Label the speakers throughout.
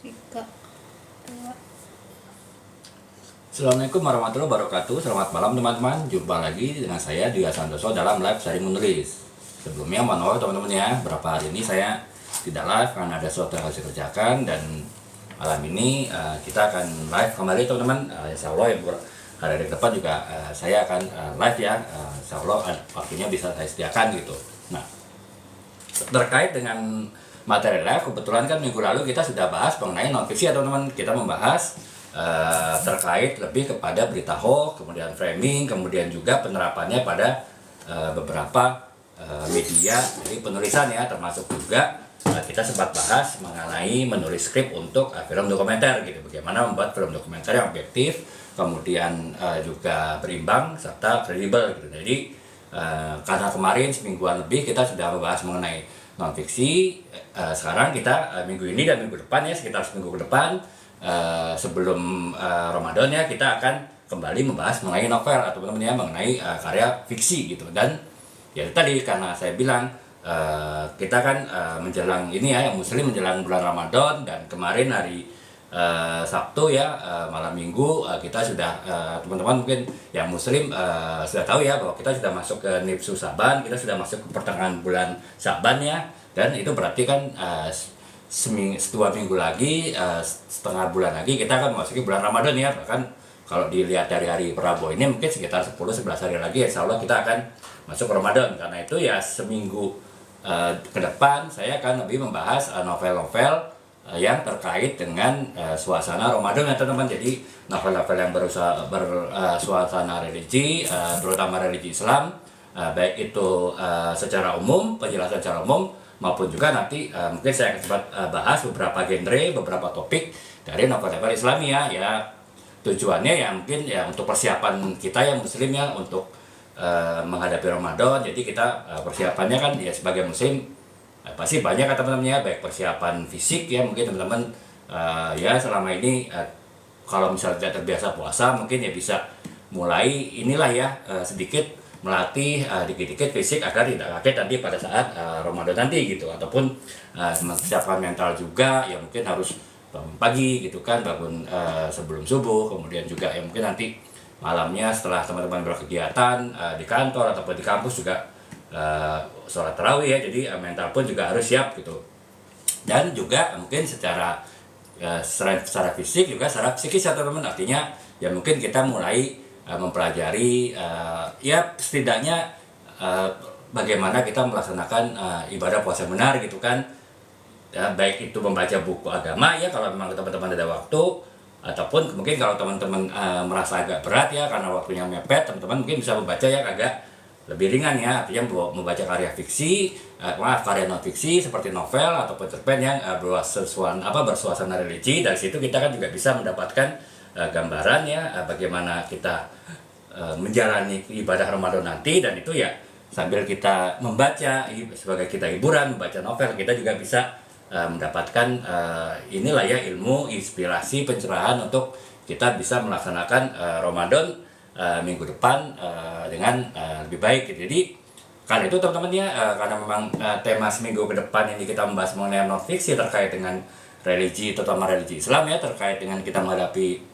Speaker 1: Tiga, dua.
Speaker 2: Assalamualaikum warahmatullahi wabarakatuh. Selamat malam teman-teman. Jumpa lagi dengan saya Dwi Santoso dalam live sharing menulis. Sebelumnya mohon maaf teman-teman ya, berapa hari ini saya tidak live karena ada sesuatu yang harus dikerjakan, dan malam ini kita akan live kembali teman-teman. Insya Allah ya, hari depan juga saya akan live ya. Insya Allah waktunya bisa saya sediakan gitu. Nah, terkait dengan materi live, kebetulan kan minggu lalu kita sudah bahas mengenai non-fiksi ya teman-teman. Kita membahas terkait lebih kepada berita hoax, kemudian framing, kemudian juga penerapannya pada beberapa media, jadi penulisan ya, termasuk juga kita sempat bahas mengenai menulis skrip untuk film dokumenter gitu, bagaimana membuat film dokumenter yang objektif, kemudian juga berimbang serta kredibel gitu. Jadi karena kemarin semingguan lebih kita sudah membahas mengenai non-fiksi, sekarang kita minggu ini dan minggu depan ya, sekitar seminggu ke depan sebelum Ramadan ya, kita akan kembali membahas mengenai novel atau teman-teman ya, mengenai karya fiksi gitu. Dan ya tadi karena saya bilang kita kan menjelang ini ya, yang muslim menjelang bulan Ramadan, dan kemarin hari Sabtu ya, malam minggu kita sudah teman-teman mungkin yang muslim sudah tahu ya bahwa kita sudah masuk ke nifsu Saban, kita sudah masuk ke pertengahan bulan Saban ya, dan itu berarti kan dua minggu lagi, setengah bulan lagi kita akan memasuki bulan Ramadan ya. Bahkan kalau dilihat dari hari Prabowo ini mungkin sekitar 10-11 hari lagi insya Allah kita akan masuk ke Ramadan. Karena itu ya seminggu ke depan saya akan lebih membahas novel-novel yang terkait dengan suasana Ramadan ya teman-teman. Jadi novel-novel yang bersuasana religi, terutama religi Islam, baik itu secara umum, penjelasan secara umum, maupun juga nanti mungkin saya akan sempat bahas beberapa genre, beberapa topik dari novel-novel Islami ya. Tujuannya ya mungkin ya untuk persiapan kita yang muslim ya, untuk menghadapi Ramadan. Jadi kita persiapannya kan ya sebagai muslim pasti banyak kan teman-teman ya, baik persiapan fisik ya, mungkin teman-teman ya selama ini kalau misalnya tidak terbiasa puasa, mungkin ya bisa mulai inilah ya, sedikit melatih dikit-dikit fisik agar tidak kaget nanti pada saat Ramadan nanti gitu. Ataupun mempersiapkan mental juga ya, mungkin harus bangun pagi gitu kan, bangun sebelum subuh, kemudian juga ya mungkin nanti malamnya setelah teman-teman berkegiatan di kantor ataupun di kampus juga sholat tarawih ya. Jadi mental pun juga harus siap gitu. Dan juga mungkin secara secara fisik juga secara psikis ya teman-teman. Artinya ya mungkin kita mulai mempelajari ya setidaknya bagaimana kita melaksanakan ibadah puasa benar gitu kan ya, baik itu membaca buku agama ya kalau memang teman-teman ada waktu, ataupun mungkin kalau teman-teman merasa agak berat ya karena waktunya mepet, teman-teman mungkin bisa membaca ya agak lebih ringan ya, artinya membaca karya fiksi, karya non fiksi seperti novel ataupun cerpen yang bersuasana religi. Dari situ kita kan juga bisa mendapatkan gambaran ya bagaimana kita menjalani ibadah Ramadan nanti. Dan itu ya sambil kita membaca sebagai kita hiburan, membaca novel, kita juga bisa mendapatkan inilah ya, ilmu, inspirasi, pencerahan untuk kita bisa melaksanakan Ramadan minggu depan dengan lebih baik gitu. Jadi karena itu teman-teman ya, karena memang tema seminggu ke depan ini kita membahas mengenai non fiksi terkait dengan religi, terutama religi Islam ya, terkait dengan kita menghadapi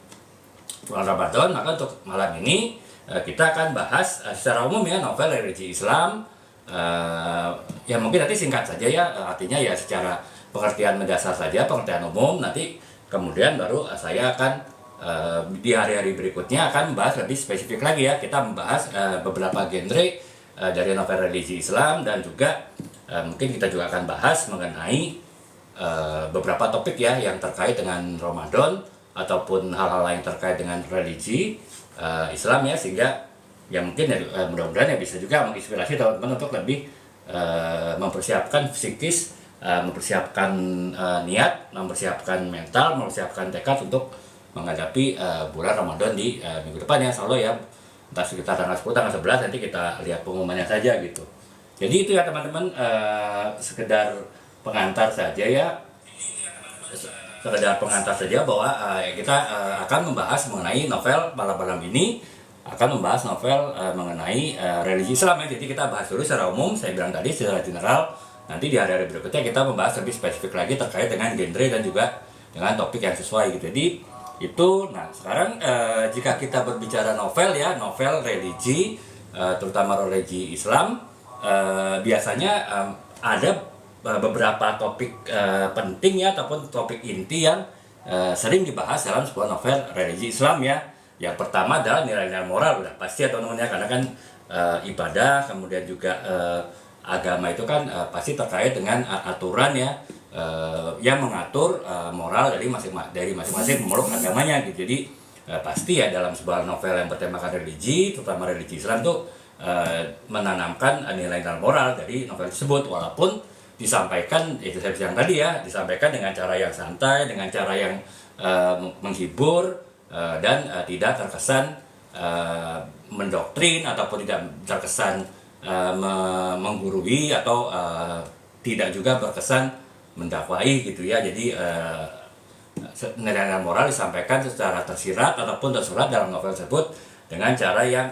Speaker 2: bulan Ramadan, maka untuk malam ini kita akan bahas secara umum ya novel religi Islam. Ya mungkin nanti singkat saja ya, artinya ya secara pengertian mendasar saja, pengertian umum. Nanti kemudian baru saya akan di hari-hari berikutnya akan membahas lebih spesifik lagi ya. Kita membahas beberapa genre dari novel religi Islam, dan juga mungkin kita juga akan bahas mengenai beberapa topik ya yang terkait dengan Ramadan ataupun hal-hal lain terkait dengan religi Islam ya, sehingga ya mungkin mudah-mudahan ya bisa juga menginspirasi teman-teman untuk lebih mempersiapkan psikis, mempersiapkan niat, mempersiapkan mental, mempersiapkan tekad untuk menghadapi bulan Ramadan di minggu depan ya, insya Allah ya, entah sekitar tanggal 10, tanggal 11, nanti kita lihat pengumumannya saja gitu. Jadi itu ya teman-teman, sekedar pengantar saja ya, sekedar pengantar saja bahwa kita akan membahas mengenai novel malam-malam ini, akan membahas novel mengenai religi Islam ya. Jadi kita bahas dulu secara umum, saya bilang tadi secara general. Nanti di hari-hari berikutnya kita membahas lebih spesifik lagi terkait dengan genre dan juga dengan topik yang sesuai gitu. Jadi itu. Nah sekarang jika kita berbicara novel ya, novel religi, terutama religi Islam, biasanya ada beberapa topik penting ya, ataupun topik inti yang sering dibahas dalam sebuah novel religi Islam ya. Yang pertama adalah nilai-nilai moral, udah pasti ya teman-teman ya, karena kan ibadah, kemudian juga agama itu kan pasti terkait dengan aturan ya, yang mengatur moral dari masing-masing pemeluk agamanya gitu. Jadi pasti ya dalam sebuah novel yang bertemakan religi, terutama religi Islam tuh menanamkan nilai-nilai moral dari novel tersebut, walaupun disampaikan itu saya bilang tadi ya, disampaikan dengan cara yang santai, dengan cara yang menghibur, dan tidak terkesan mendoktrin ataupun tidak terkesan menggurui, atau tidak juga berkesan mendakwai gitu ya. Jadi nilai-nilai moral disampaikan secara tersirat ataupun tersurat dalam novel tersebut dengan cara yang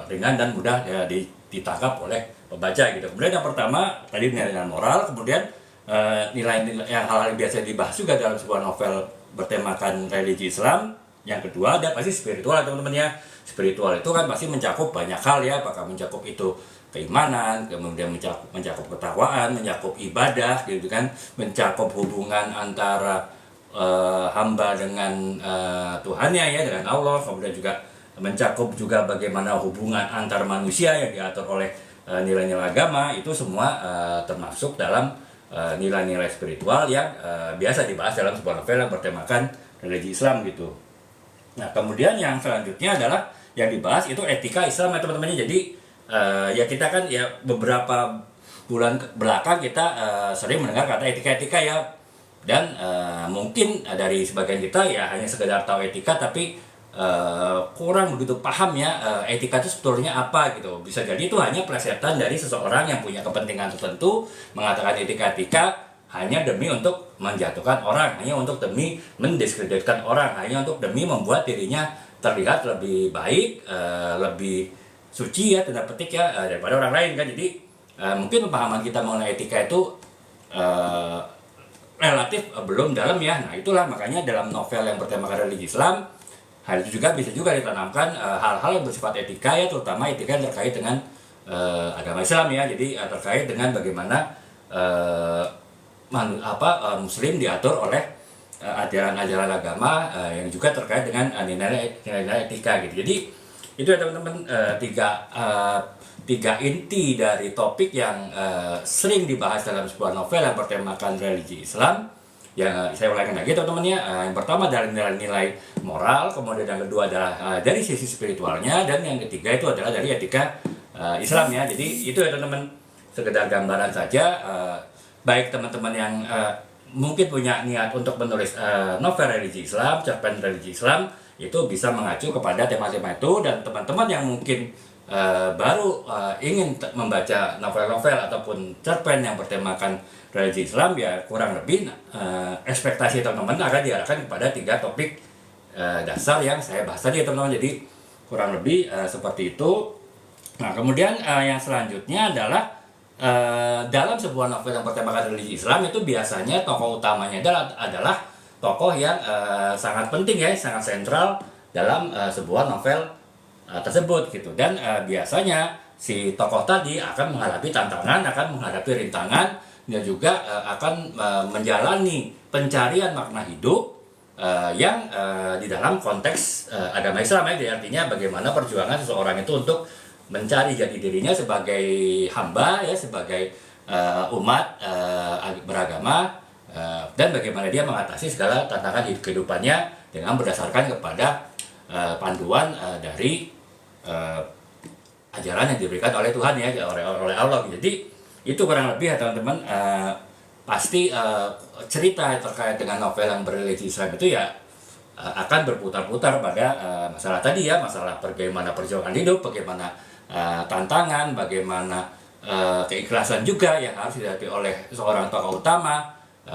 Speaker 2: ringan dan mudah ya, ditangkap oleh pembaca gitu. Kemudian yang pertama tadi nilai-nilai moral, kemudian nilai-nilai yang hal-hal yang biasa dibahas juga dalam sebuah novel bertemakan religi Islam. Yang kedua ada pasti spiritual teman-teman ya. Spiritual itu kan pasti mencakup banyak hal ya, apakah mencakup itu keimanan, kemudian mencakup ketakwaan, mencakup ibadah gitu kan, mencakup hubungan antara hamba dengan Tuhannya ya, dengan Allah, kemudian juga mencakup juga bagaimana hubungan antar manusia yang diatur oleh nilai-nilai agama. Itu semua termasuk dalam nilai-nilai spiritual yang biasa dibahas dalam sebuah novel yang bertemakan religi Islam gitu. Nah kemudian yang selanjutnya adalah yang dibahas itu etika Islam ya teman-teman. Jadi ya kita kan ya beberapa bulan belakang kita sering mendengar kata etika-etika ya, dan mungkin dari sebagian kita ya hanya sekedar tahu etika tapi kurang begitu paham ya etika itu sebetulnya apa gitu. Bisa jadi itu hanya plesetan dari seseorang yang punya kepentingan tertentu mengatakan etika-etika hanya demi untuk menjatuhkan orang, hanya untuk demi mendiskreditkan orang, hanya untuk demi membuat dirinya terlihat lebih baik, lebih suci ya tanda petik ya daripada orang lain kan. Jadi mungkin pemahaman kita mengenai etika itu relatif belum dalam ya. Nah itulah makanya dalam novel yang bertemakan religi Islam, hal itu juga bisa juga ditanamkan hal-hal yang bersifat etika ya, terutama etika yang terkait dengan agama Islam ya. Jadi terkait dengan bagaimana Muslim diatur oleh ajaran-ajaran agama yang juga terkait dengan nilai-nilai etika gitu. Jadi itu ya teman-teman tiga inti dari topik yang sering dibahas dalam sebuah novel yang bertemakan religi Islam. Yang saya ulangin lagi teman-teman ya, yang pertama dari nilai-nilai moral, kemudian yang kedua adalah dari sisi spiritualnya, dan yang ketiga itu adalah dari etika Islam ya. Jadi itu ya teman-teman, sekedar gambaran saja. Baik teman-teman yang mungkin punya niat untuk menulis novel religi Islam, cerpen religi Islam, itu bisa mengacu kepada tema-tema itu. Dan teman-teman yang mungkin baru ingin membaca novel-novel ataupun cerpen yang bertemakan religi Islam, ya kurang lebih ekspektasi teman-teman akan diarahkan kepada 3 topik dasar yang saya bahas tadi ya teman-teman. Jadi kurang lebih seperti itu. Nah kemudian yang selanjutnya adalah dalam sebuah novel yang bertemakan religi Islam itu biasanya tokoh utamanya adalah tokoh yang sangat penting ya, sangat sentral dalam sebuah novel tersebut gitu. Dan biasanya si tokoh tadi akan menghadapi tantangan, akan menghadapi rintangan, dan juga akan menjalani pencarian makna hidup yang di dalam konteks agama Islam ya. Artinya bagaimana perjuangan seseorang itu untuk mencari jati dirinya sebagai hamba ya, sebagai umat beragama, dan bagaimana dia mengatasi segala tantangan di kehidupannya dengan berdasarkan kepada panduan dari ajaran yang diberikan oleh Tuhan ya, oleh Allah. Jadi itu kurang lebih ya teman-teman. Pasti cerita terkait dengan novel yang berreligi Islam itu ya akan berputar-putar pada masalah tadi ya, masalah bagaimana perjuangan hidup, bagaimana tantangan, bagaimana keikhlasan juga yang harus dihadapi oleh seorang tokoh utama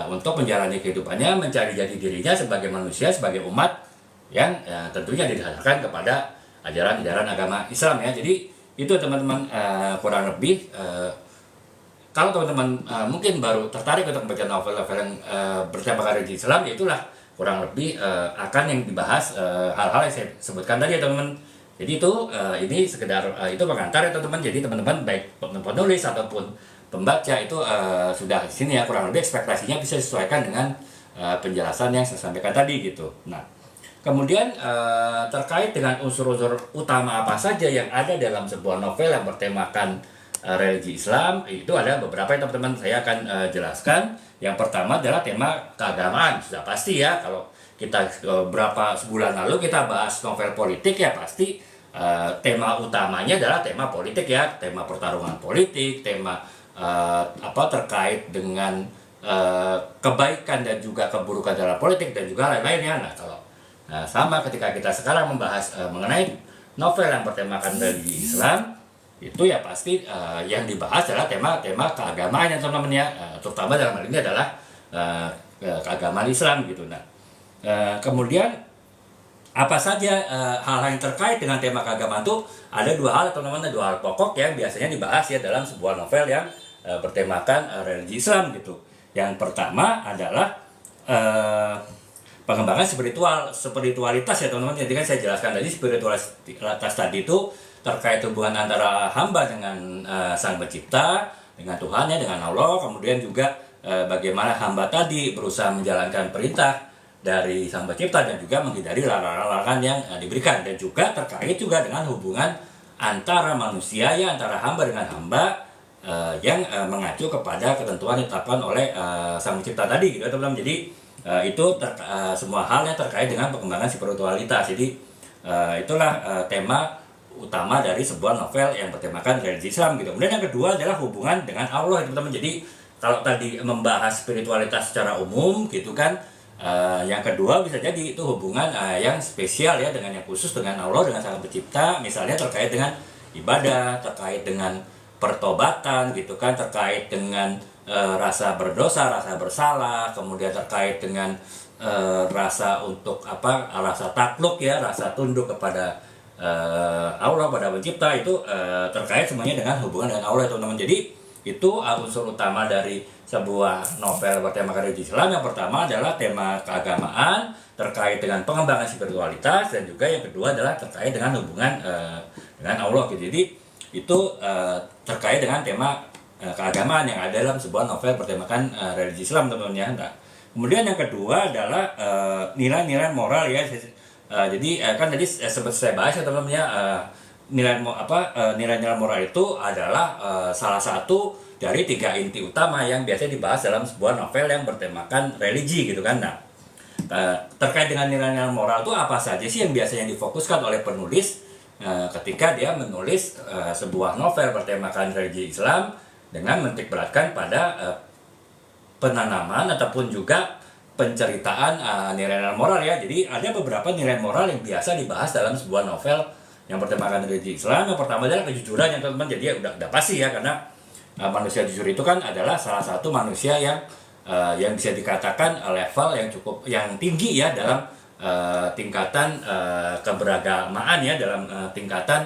Speaker 2: untuk menjalani kehidupannya, mencari jati dirinya sebagai manusia, sebagai umat yang tentunya didasarkan kepada ajaran-ajaran agama Islam ya. Jadi itu teman-teman kurang lebih kalau teman-teman mungkin baru tertarik untuk membaca novel-novel yang bertemakan religi Islam, ya itulah kurang lebih akan yang dibahas hal-hal yang saya sebutkan tadi ya teman-teman. Jadi itu ini sekedar itu pengantar ya teman-teman. Jadi teman-teman baik penulis ataupun pembaca itu sudah di sini ya, kurang lebih ekspektasinya bisa disesuaikan dengan penjelasan yang saya sampaikan tadi gitu. Nah, kemudian terkait dengan unsur-unsur utama apa saja yang ada dalam sebuah novel yang bertemakan religi Islam, itu ada beberapa yang teman-teman saya akan jelaskan. Yang pertama adalah tema keagamaan. Sudah pasti ya, kalau kita berapa sebulan lalu kita bahas novel politik ya pasti tema utamanya adalah tema politik ya, tema pertarungan politik, tema terkait dengan kebaikan dan juga keburukan dalam politik dan juga lain-lainnya. Nah, kalau sama ketika kita sekarang membahas mengenai novel yang bertemakan religi Islam, itu ya pasti yang dibahas adalah tema-tema keagamaan ya teman-teman ya, terutama dalam hal ini adalah keagamaan Islam gitu. Nah, kemudian apa saja hal-hal yang terkait dengan tema keagamaan itu ada dua hal teman-teman, dua hal pokok yang biasanya dibahas ya dalam sebuah novel yang bertemakan religi Islam gitu. Yang pertama adalah pengembangan spiritualitas ya teman-teman. Jadi kan saya jelaskan tadi, spiritualitas tadi itu terkait hubungan antara hamba dengan Sang Pencipta, dengan Tuhannya, dengan Allah. Kemudian juga bagaimana hamba tadi berusaha menjalankan perintah dari Sang Pencipta dan juga menghindari larangan-larangan yang diberikan. Dan juga terkait juga dengan hubungan antara manusia ya, antara hamba dengan hamba yang mengacu kepada ketentuan ditetapkan oleh Sang Pencipta tadi gitu teman-teman. Jadi itu semua hal yang terkait dengan pengembangan spiritualitas. Jadi itulah tema utama dari sebuah novel yang bertemakan religi Islam gitu. Kemudian yang kedua adalah hubungan dengan Allah teman-teman. Jadi kalau tadi membahas spiritualitas secara umum gitu kan, yang kedua bisa jadi itu hubungan yang spesial ya, dengan yang khusus dengan Allah, dengan Sang Pencipta, misalnya terkait dengan ibadah, terkait dengan pertobatan gitu kan, terkait dengan rasa berdosa, rasa bersalah, kemudian terkait dengan rasa rasa takluk ya, rasa tunduk kepada Allah, pada Pencipta. Itu terkait semuanya dengan hubungan dengan Allah teman-teman. Jadi itu unsur utama dari sebuah novel bertemakan religi Islam. Yang pertama adalah tema keagamaan terkait dengan pengembangan spiritualitas, dan juga yang kedua adalah terkait dengan hubungan dengan Allah gitu. Jadi itu terkait dengan tema keagamaan yang ada dalam sebuah novel bertemakan religi Islam teman-teman ya. Nah, kemudian yang kedua adalah nilai-nilai moral ya. Jadi kan tadi sempat saya bahas ya teman-teman ya, nilai-nilai moral itu adalah salah satu dari 3 inti utama yang biasanya dibahas dalam sebuah novel yang bertemakan religi gitu kan. Nah, terkait dengan nilai-nilai moral itu apa saja sih yang biasanya difokuskan oleh penulis ketika dia menulis sebuah novel bertemakan religi Islam dengan menitik beratkan pada penanaman ataupun juga penceritaan nilai-nilai moral ya. Jadi ada beberapa nilai moral yang biasa dibahas dalam sebuah novel yang bertemakan religi Islam. Yang pertama adalah kejujuran ya teman-teman. Jadi udah pasti ya, karena manusia jujur itu kan adalah salah satu manusia yang bisa dikatakan level yang tinggi ya dalam tingkatan keberagamaan ya, dalam tingkatan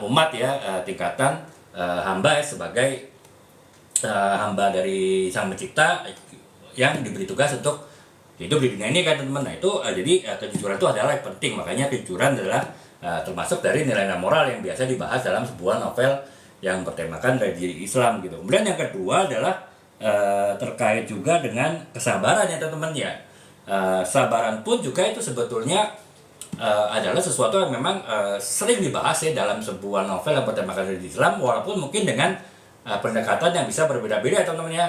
Speaker 2: umat ya, tingkatan hamba ya, sebagai hamba dari Sang Pencipta yang diberi tugas untuk hidup di dunia ini kan teman-teman. Nah itu jadi kejujuran itu adalah yang penting. Makanya kejujuran adalah termasuk dari nilai-nilai moral yang biasa dibahas dalam sebuah novel yang bertemakan religi Islam gitu. Kemudian yang kedua adalah terkait juga dengan kesabaran ya teman-teman ya. Sabaran pun juga itu sebetulnya adalah sesuatu yang memang sering dibahas ya dalam sebuah novel yang bertemakan religi Islam, walaupun mungkin dengan pendekatan yang bisa berbeda-beda teman-teman ya.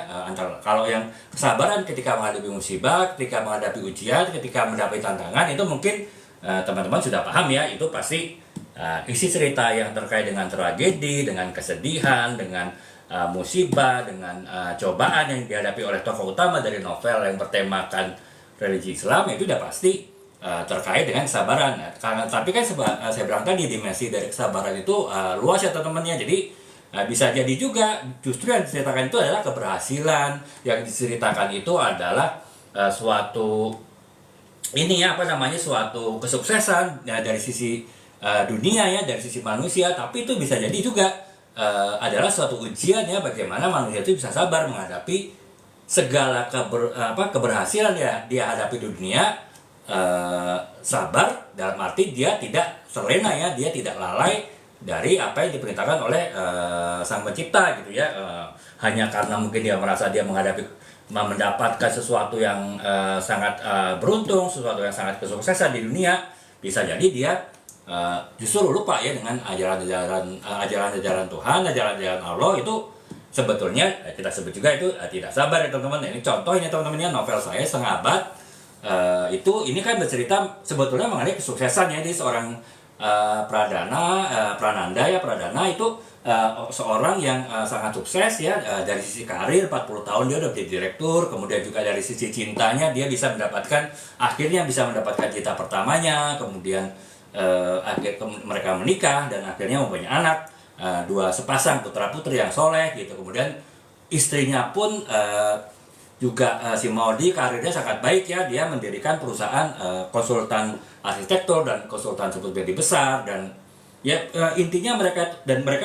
Speaker 2: Kalau yang kesabaran ketika menghadapi musibah, ketika menghadapi ujian, ketika menghadapi tantangan, itu mungkin teman-teman sudah paham ya, itu pasti isi cerita yang terkait dengan tragedi, dengan kesedihan, dengan musibah, dengan cobaan yang dihadapi oleh tokoh utama dari novel yang bertemakan religi Islam, itu udah pasti terkait dengan kesabaran. Tapi kan saya bilang tadi, dimensi dari kesabaran itu luas ya teman-teman ya. Jadi bisa jadi juga justru yang diceritakan itu adalah keberhasilan, yang diceritakan itu adalah suatu kesuksesan ya, dari sisi dunia ya, dari sisi manusia. Tapi itu bisa jadi juga adalah suatu ujian ya, bagaimana manusia itu bisa sabar menghadapi segala keberhasilan ya dia hadapi di dunia. Sabar dalam arti dia tidak terlena ya, dia tidak lalai dari apa yang diperintahkan oleh Sang Pencipta gitu ya. Hanya karena mungkin dia merasa dia mendapatkan sesuatu yang sangat beruntung, sesuatu yang sangat kesuksesan di dunia, bisa jadi dia justru lupa ya dengan ajaran-ajaran Tuhan, ajaran-ajaran Allah itu sebetulnya kita sebut juga itu tidak sabar ya teman-teman. Ini contohnya teman-teman ya, novel saya Setengah Abad ini kan bercerita sebetulnya mengenai kesuksesannya di seorang Prananda itu seorang yang sangat sukses ya, dari sisi karir 40 tahun dia udah menjadi direktur, kemudian juga dari sisi cintanya dia akhirnya bisa mendapatkan cinta pertamanya, kemudian mereka menikah dan akhirnya mempunyai anak, dua sepasang putra putri yang soleh gitu. Kemudian istrinya pun juga si Maudie karirnya sangat baik ya, dia mendirikan perusahaan konsultan arsitektur dan konsultan sebut jadi besar, dan ya intinya mereka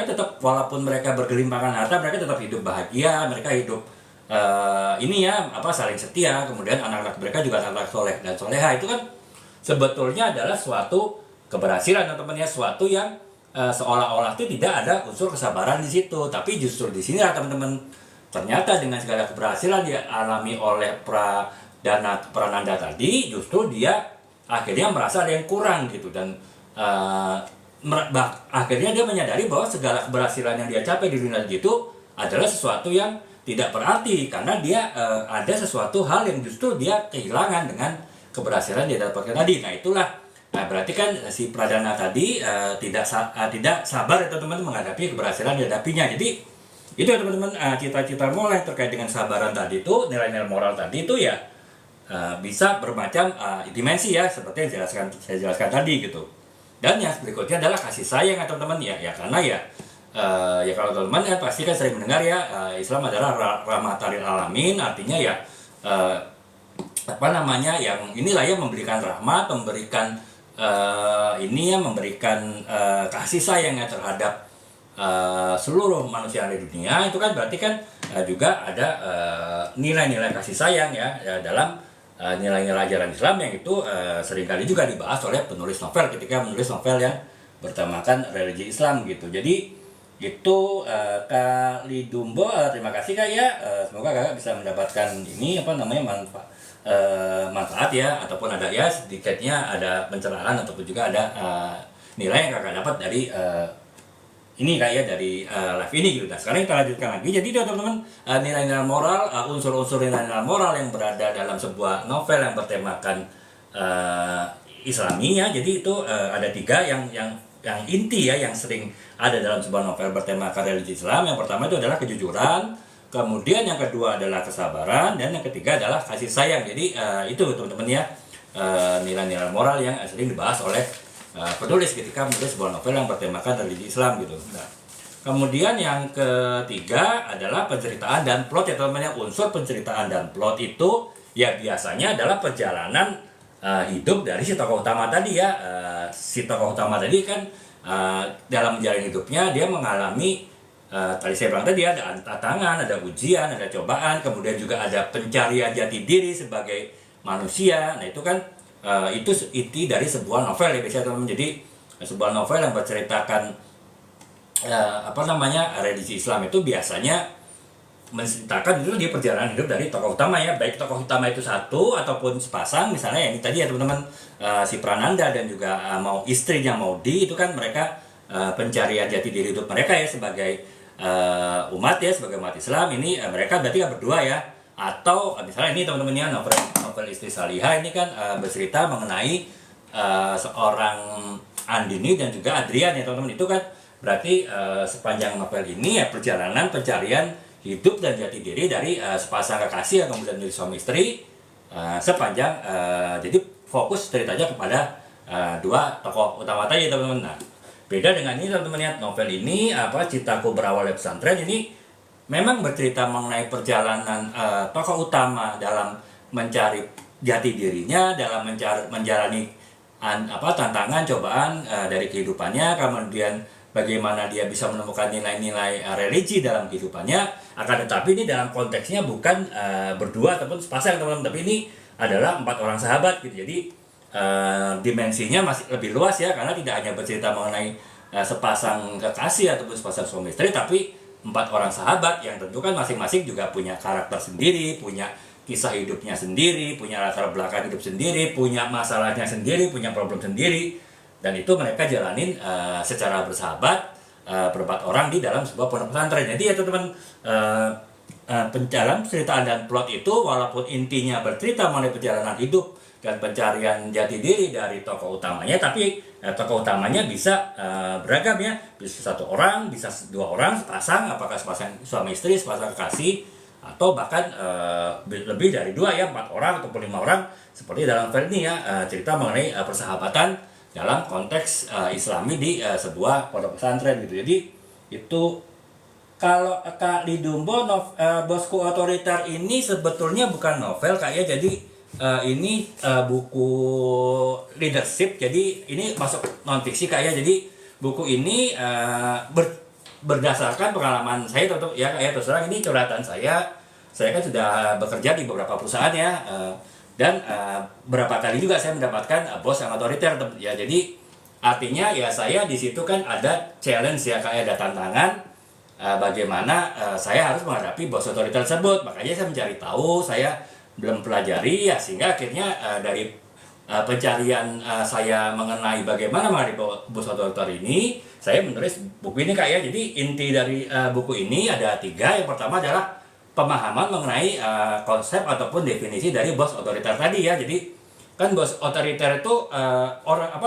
Speaker 2: tetap, walaupun mereka bergelimpangan harta, mereka tetap hidup bahagia, mereka hidup saling setia. Kemudian anak-anak mereka juga anak soleh dan soleha. Itu kan sebetulnya adalah suatu keberhasilan teman-teman ya, suatu yang seolah-olah itu tidak ada unsur kesabaran di situ. Tapi justru di sini teman-teman, ternyata dengan segala keberhasilan dia alami oleh Prananda tadi, justru dia akhirnya merasa ada yang kurang gitu, dan akhirnya dia menyadari bahwa segala keberhasilan yang dia capai di dunia itu adalah sesuatu yang tidak berarti, karena dia ada sesuatu hal yang justru dia kehilangan dengan keberhasilan dia dapatkan tadi. Nah itulah, berarti kan si Pradana tadi tidak sabar ya teman-teman menghadapi keberhasilan yang dihadapinya. Jadi itu ya teman-teman, cita-cita mulai terkait dengan sabaran tadi itu, nilai-nilai moral tadi itu ya bisa bermacam dimensi ya, seperti yang saya jelaskan tadi gitu. Dan yang berikutnya adalah kasih sayang ya teman-teman ya, karena ya kalau teman-teman ya pasti kan sering mendengar ya, Islam adalah rahmatal alamin, artinya ya yang inilah ya, memberikan rahmat, memberikan kasih sayangnya terhadap seluruh manusia yang ada di dunia. Itu kan berarti kan juga ada nilai-nilai kasih sayang ya, dalam nilai-nilai ajaran Islam yang itu seringkali juga dibahas oleh penulis novel ketika menulis novel yang bertemakan religi Islam gitu. Jadi itu Kak Lidumbo, terima kasih Kak ya, semoga Kakak bisa mendapatkan manfaat ya, ataupun ada ya sedikitnya ada pencerahan ataupun juga ada nilai yang Kakak dapat dari ini kayak dari live ini gitu. Nah sekarang kita lanjutkan lagi. Jadi teman-teman, nilai-nilai moral, unsur-unsur nilai-nilai moral yang berada dalam sebuah novel yang bertemakan Islami ya. Jadi itu ada 3 yang inti ya, yang sering ada dalam sebuah novel bertemakan religi Islam. Yang pertama itu adalah kejujuran, kemudian yang kedua adalah kesabaran, dan yang ketiga adalah kasih sayang. Jadi itu teman-teman ya, nilai-nilai moral yang sering dibahas oleh penulis ketika menulis sebuah novel yang bertemakan religi Islam gitu. Nah, kemudian yang ketiga adalah penceritaan dan plot ya teman-teman. Unsur penceritaan dan plot itu ya biasanya adalah perjalanan hidup dari si tokoh utama tadi ya. Si tokoh utama tadi kan dalam menjalani hidupnya dia mengalami tadi saya bilang tadi ada tantangan, ada ujian, ada cobaan, kemudian juga ada pencarian jati diri sebagai manusia. Nah itu kan itu inti dari sebuah novel ya biasanya teman-teman. Jadi sebuah novel yang berceritakan religi Islam itu biasanya menceritakan itu dia perjalanan hidup dari tokoh utama ya, baik tokoh utama itu satu ataupun sepasang, misalnya yang tadi ya teman-teman, si Prananda dan juga mau istrinya Maudie, itu kan mereka pencarian jati diri hidup mereka ya sebagai umat ya, sebagai umat Islam. Ini mereka berarti kan berdua ya. Atau misalnya ini teman-teman ya, novel Istri Salihah ini kan bercerita mengenai seorang Andini dan juga Adrian ya teman-teman. Itu kan berarti sepanjang novel ini ya perjalanan pencarian hidup dan jati diri dari sepasang kekasih yang kemudian menjadi suami istri sepanjang jadi fokus ceritanya kepada 2 tokoh utama tadi teman-teman. Nah, beda dengan ini teman-teman ya, novel ini Cintaku Berawal dari Pesantren ini memang bercerita mengenai perjalanan tokoh utama dalam mencari jati dirinya, dalam menjalani tantangan, cobaan dari kehidupannya, kemudian bagaimana dia bisa menemukan nilai-nilai religi dalam kehidupannya. Akan tetapi ini dalam konteksnya bukan berdua ataupun sepasang teman-teman, tapi ini adalah 4 orang sahabat gitu. Jadi dimensinya masih lebih luas ya, karena tidak hanya bercerita mengenai sepasang kekasih ataupun sepasang suami istri, tapi 4 orang sahabat yang tentu kan masing-masing juga punya karakter sendiri, punya kisah hidupnya sendiri, punya latar belakang hidup sendiri, punya masalahnya sendiri, punya problem sendiri, dan itu mereka jalanin secara bersahabat berempat orang di dalam sebuah pondok pesantren. Jadi ya teman-teman, dalam cerita dan plot itu walaupun intinya bercerita mengenai perjalanan hidup dan pencarian jati diri dari tokoh utamanya, tapi tokoh utamanya bisa beragam ya, bisa 1 orang, bisa 2 orang, sepasang, apakah sepasang suami istri, sepasang kekasih, atau bahkan lebih dari 2 ya, 4 orang ataupun 5 orang, seperti dalam film ini ya, cerita mengenai persahabatan dalam konteks Islami di sebuah pondok pesantren gitu. Jadi itu kalau Kak Lidumbo Bosku Otoriter ini sebetulnya bukan novel Kak ya, jadi ini buku leadership, jadi ini masuk non fiksi Kak ya. Jadi buku ini berdasarkan pengalaman saya tentu ya Kak ya, terus terang ini curhatan saya kan sudah bekerja di beberapa perusahaan ya, dan berapa kali juga saya mendapatkan bos yang otoriter ya. Jadi artinya ya saya di situ kan ada challenge ya Kak ya, ada tantangan bagaimana saya harus menghadapi bos otoriter tersebut. Makanya saya mencari tahu, saya belum pelajari ya, sehingga akhirnya dari pencarian saya mengenai bagaimana menghadapi bos otoriter ini, saya menulis buku ini Kak ya. Jadi inti dari buku ini ada 3. Yang pertama adalah pemahaman mengenai konsep ataupun definisi dari bos otoriter tadi ya. Jadi kan bos otoriter itu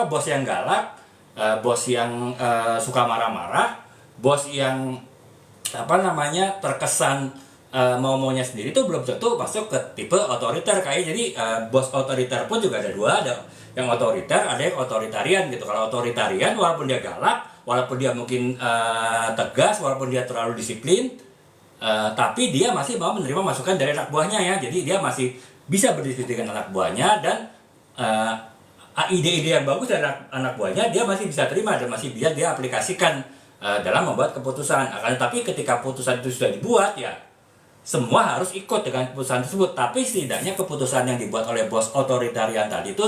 Speaker 2: bos yang galak, bos yang suka marah-marah, bos yang terkesan mau-maunya sendiri, itu belum tentu masuk ke tipe otoriter kayak. Jadi bos otoriter pun juga ada 2, ada yang otoriter, ada yang otoritarian gitu. Kalau otoritarian walaupun dia galak, walaupun dia mungkin tegas, walaupun dia terlalu disiplin, tapi dia masih mau menerima masukan dari anak buahnya ya. Jadi dia masih bisa berdiskusi dengan anak buahnya, dan ide-ide yang bagus dari anak buahnya dia masih bisa terima dan masih bisa dia aplikasikan dalam membuat keputusan. Akan tetapi ketika keputusan itu sudah dibuat ya, semua harus ikut dengan keputusan tersebut. Tapi setidaknya keputusan yang dibuat oleh bos otoritarian tadi itu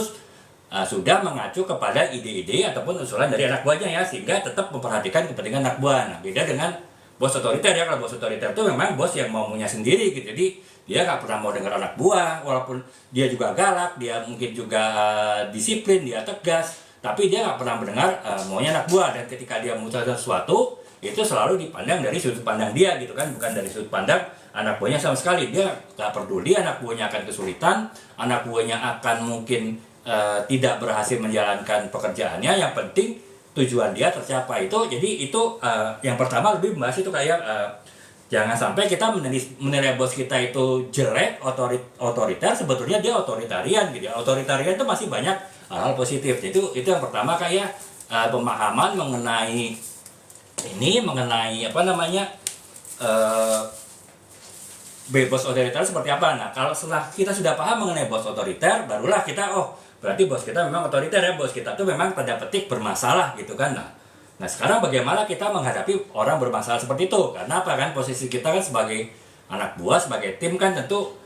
Speaker 2: sudah mengacu kepada ide-ide ataupun usulan dari anak buahnya ya, sehingga tetap memperhatikan kepentingan anak buah. Nah, beda dengan bos otoriter ya. Kalau bos otoriter itu memang bos yang maunya sendiri gitu. Jadi dia nggak pernah mau dengar anak buah, walaupun dia juga galak, dia mungkin juga disiplin, dia tegas, tapi dia nggak pernah mendengar maunya anak buah. Dan ketika dia memutuskan sesuatu, itu selalu dipandang dari sudut pandang dia gitu kan, bukan dari sudut pandang anak buahnya sama sekali. Dia nggak peduli anak buahnya akan kesulitan, anak buahnya akan mungkin tidak berhasil menjalankan pekerjaannya, yang penting tujuan dia tercapai. Itu jadi itu yang pertama lebih membahas itu kayak jangan sampai kita menilai bos kita itu jelek, otoriter, sebetulnya dia otoritarian gitu ya. Otoritarian itu masih banyak hal positif. Jadi itu yang pertama kayak pemahaman mengenai bos otoriter seperti apa. Nah, kalau setelah kita sudah paham mengenai bos otoriter, barulah kita berarti bos kita memang otoriter ya, bos kita tuh memang tanda petik bermasalah gitu kan. Nah sekarang bagaimana kita menghadapi orang bermasalah seperti itu? Karena apa kan, posisi kita kan sebagai anak buah, sebagai tim kan tentu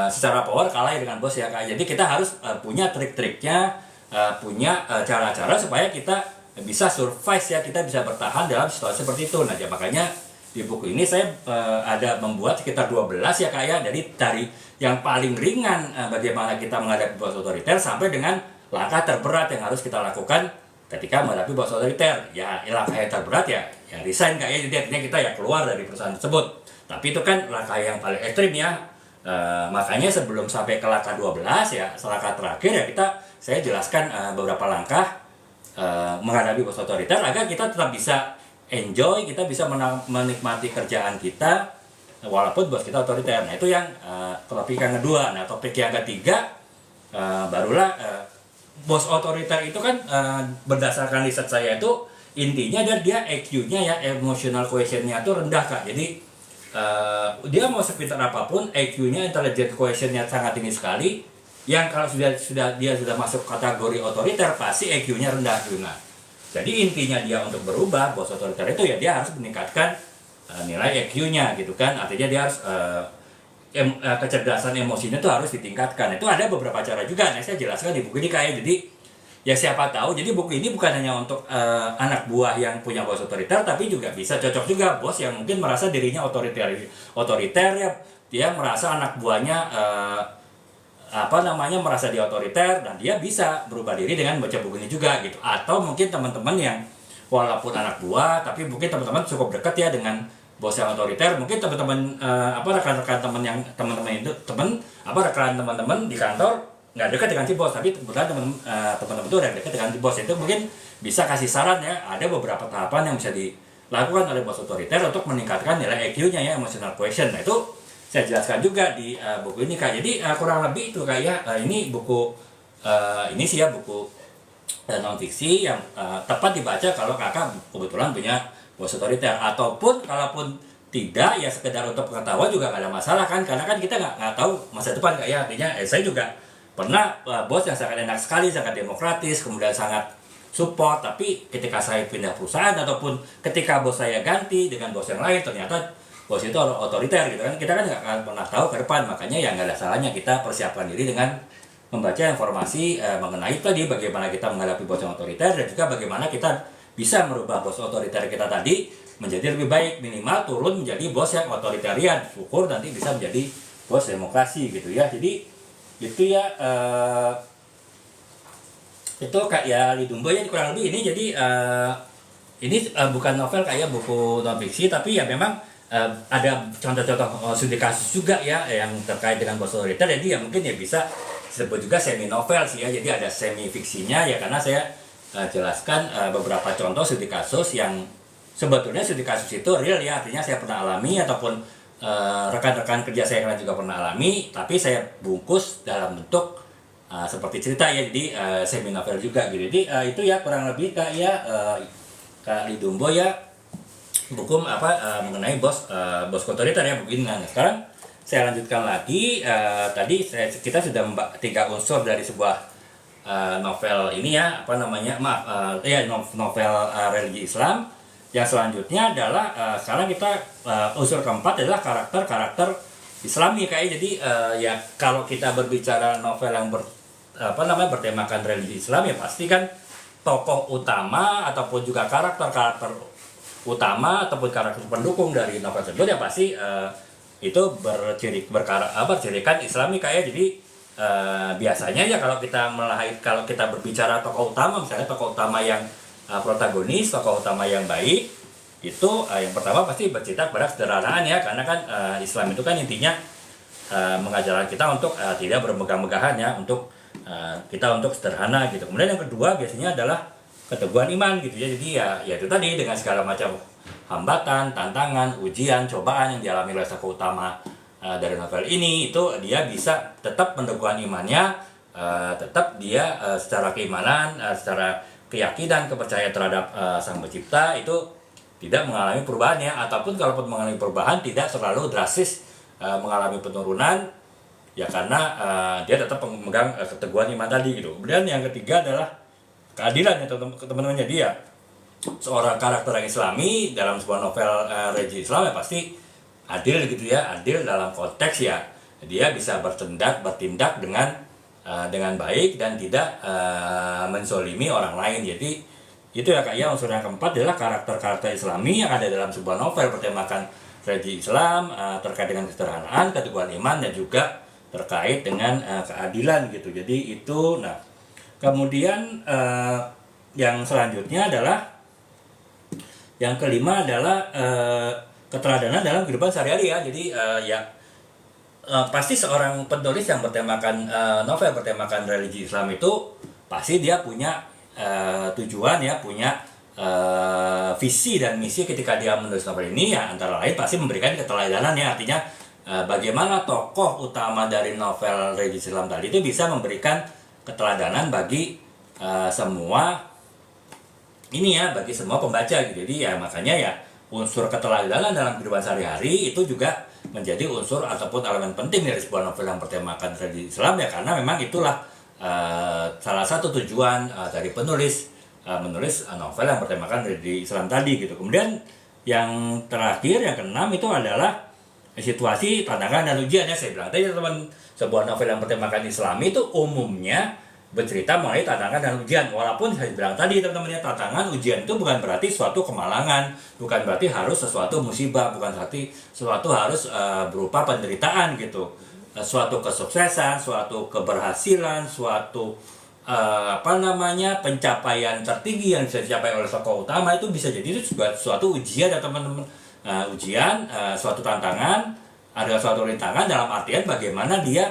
Speaker 2: secara power kalah dengan bos ya Kak. Jadi kita harus punya trik-triknya, punya cara-cara supaya kita bisa survive ya, kita bisa bertahan dalam situasi seperti itu. Nah makanya di buku ini saya ada membuat sekitar 12 ya Kak ya. Jadi dari yang paling ringan bagaimana kita menghadapi bos otoriter, sampai dengan langkah terberat yang harus kita lakukan ketika menghadapi bos otoriter. Ya langkah yang terberat ya resign Kak ya. Jadi artinya kita ya keluar dari perusahaan tersebut. Tapi itu kan langkah yang paling ekstrim ya. Makanya sebelum sampai ke langkah 12 ya, langkah terakhir ya saya jelaskan beberapa langkah menghadapi bos otoriter agar kita tetap bisa enjoy, kita bisa menikmati kerjaan kita walaupun bos kita otoriter. Nah itu yang topik yang kedua. Nah topik yang ketiga barulah bos otoriter itu kan berdasarkan riset saya itu intinya dia EQ-nya ya, emotional quotient-nya itu rendah Kak. Jadi dia mau sepintar apapun, EQ-nya, intelligent quotient-nya sangat tinggi sekali. Yang kalau dia sudah masuk kategori otoriter, pasti EQ-nya rendah juga. Jadi intinya dia untuk berubah bos otoriter itu ya dia harus meningkatkan nilai EQ-nya gitu kan. Artinya dia harus kecerdasan emosinya tuh harus ditingkatkan. Itu ada beberapa cara juga. Nah, saya jelaskan di buku ini kayak jadi ya siapa tahu. Jadi buku ini bukan hanya untuk anak buah yang punya bos otoriter, tapi juga bisa cocok juga bos yang mungkin merasa dirinya otoriter ya. Dia merasa anak buahnya merasa dia otoriter dan dia bisa berubah diri dengan baca buku ini juga gitu. Atau mungkin teman-teman yang walaupun anak buah tapi mungkin teman-teman cukup dekat ya dengan bos yang otoriter, mungkin teman-teman rekan-rekan teman-teman di kantor nggak dekat dengan si bos, tapi kebetulan teman-teman itu udah dekat dengan si bos, itu mungkin bisa kasih saran ya, ada beberapa tahapan yang bisa dilakukan oleh bos otoriter untuk meningkatkan nilai EQ-nya ya, emotional quotient. Nah, itu saya jelaskan juga di buku ini Kak. Jadi kurang lebih itu kayak ini buku ini sih ya buku non fiksi yang tepat dibaca kalau kakak kebetulan punya bos otoriter, ataupun kalaupun tidak ya sekedar untuk pengetahuan juga gak ada masalah kan, karena kan kita nggak tahu masa depan Kak ya. Artinya saya juga pernah bos yang sangat enak sekali, sangat demokratis, kemudian sangat support, tapi ketika saya pindah perusahaan ataupun ketika bos saya ganti dengan bos yang lain, ternyata bos itu otoriter gitu kan, kita kan nggak akan pernah tahu ke depan. Makanya ya nggak ada salahnya kita persiapkan diri dengan membaca informasi mengenai tadi bagaimana kita menghadapi bos yang otoriter, dan juga bagaimana kita bisa merubah bos otoriter kita tadi menjadi lebih baik, minimal turun menjadi bos yang otoritarian, syukur nanti bisa menjadi bos demokrasi gitu ya. Jadi itu ya itu kayak Lidumbo ya kurang lebih ini. Jadi ini bukan novel kayak buku non fiksi, tapi ya memang ada contoh-contoh studi kasus juga ya yang terkait dengan bos otoriter. Jadi ya mungkin ya bisa disebut juga semi novel sih ya. Jadi ada semi fiksinya ya, karena saya jelaskan beberapa contoh studi kasus yang sebetulnya studi kasus itu real ya, artinya saya pernah alami ataupun rekan-rekan kerja saya yang lain juga pernah alami, tapi saya bungkus dalam bentuk seperti cerita ya, jadi semi novel juga gitu. Jadi itu ya kurang lebih kayak Kak Lidumbo ya buku mengenai bos otoriter ya buku ini. Nah, sekarang saya lanjutkan lagi. Tadi kita sudah tiga unsur dari sebuah novel ini ya, novel religi Islam. Yang selanjutnya adalah sekarang kita unsur keempat adalah karakter Islami kayak. Jadi ya kalau kita berbicara novel yang bertemakan religi Islam ya pasti kan tokoh utama ataupun juga karakter utama ataupun karakter pendukung dari novel tersebut ya pasti itu bercirikan Islami kayak. Jadi biasanya ya kalau kita berbicara tokoh utama, misalnya tokoh utama yang protagonis, tokoh utama yang baik, itu yang pertama pasti bercerita pada kesederhanaan ya, karena kan Islam itu kan intinya mengajarkan kita untuk tidak bermegah-megahan ya, untuk kita untuk sederhana gitu. Kemudian yang kedua biasanya adalah keteguhan iman gitu ya. Jadi ya itu tadi dengan segala macam hambatan, tantangan, ujian, cobaan yang dialami oleh tokoh utama dari novel ini, itu dia bisa tetap meneguhkan imannya, tetap dia secara keimanan, secara keyakinan, kepercayaan terhadap Sang Pencipta itu tidak mengalami perubahan ya, ataupun kalaupun mengalami perubahan tidak terlalu drastis mengalami penurunan ya, karena dia tetap memegang keteguhan iman tadi gitu. Kemudian yang ketiga adalah keadilan ya teman-temannya. Dia seorang karakter yang Islami dalam sebuah novel religi Islam ya pasti adil gitu ya, adil dalam konteks ya dia bisa bertindak dengan baik dan tidak menzolimi orang lain. Jadi itu ya Kak ya, unsur yang keempat adalah karakter Islami yang ada dalam sebuah novel bertemakan religi Islam, terkait dengan kesederhanaan, keteguhan iman, dan juga terkait dengan keadilan gitu. Jadi itu. Nah, kemudian yang selanjutnya adalah yang kelima adalah keteladanan dalam kehidupan sehari-hari ya. Jadi pasti seorang penulis yang bertemakan novel bertemakan religi Islam itu pasti dia punya tujuan ya, punya visi dan misi ketika dia menulis novel ini ya, antara lain pasti memberikan keteladanan ya. Artinya bagaimana tokoh utama dari novel religi Islam tadi itu bisa memberikan keteladanan bagi semua ini ya, bagi semua pembaca gitu. Jadi ya makanya ya unsur keteladanan dalam kehidupan sehari-hari itu juga menjadi unsur ataupun elemen penting dari sebuah novel yang bertemakan religi Islam ya, karena memang itulah salah satu tujuan dari penulis menulis novel yang bertemakan religi Islam tadi gitu. Kemudian yang terakhir, yang keenam itu adalah situasi, tantangan, dan ujian. Ya, saya bilang tadi teman, sebuah novel yang bertemakan Islam itu umumnya bercerita mengenai tantangan dan ujian. Walaupun saya bilang tadi teman-teman, ya, tantangan, ujian itu bukan berarti suatu kemalangan, bukan berarti harus sesuatu musibah, bukan berarti sesuatu harus berupa penderitaan gitu. Suatu kesuksesan, suatu keberhasilan, suatu pencapaian tertinggi yang bisa dicapai oleh tokoh utama itu bisa jadi itu juga suatu ujian ya teman-teman. Ujian, suatu tantangan, ada suatu rintangan dalam artian bagaimana dia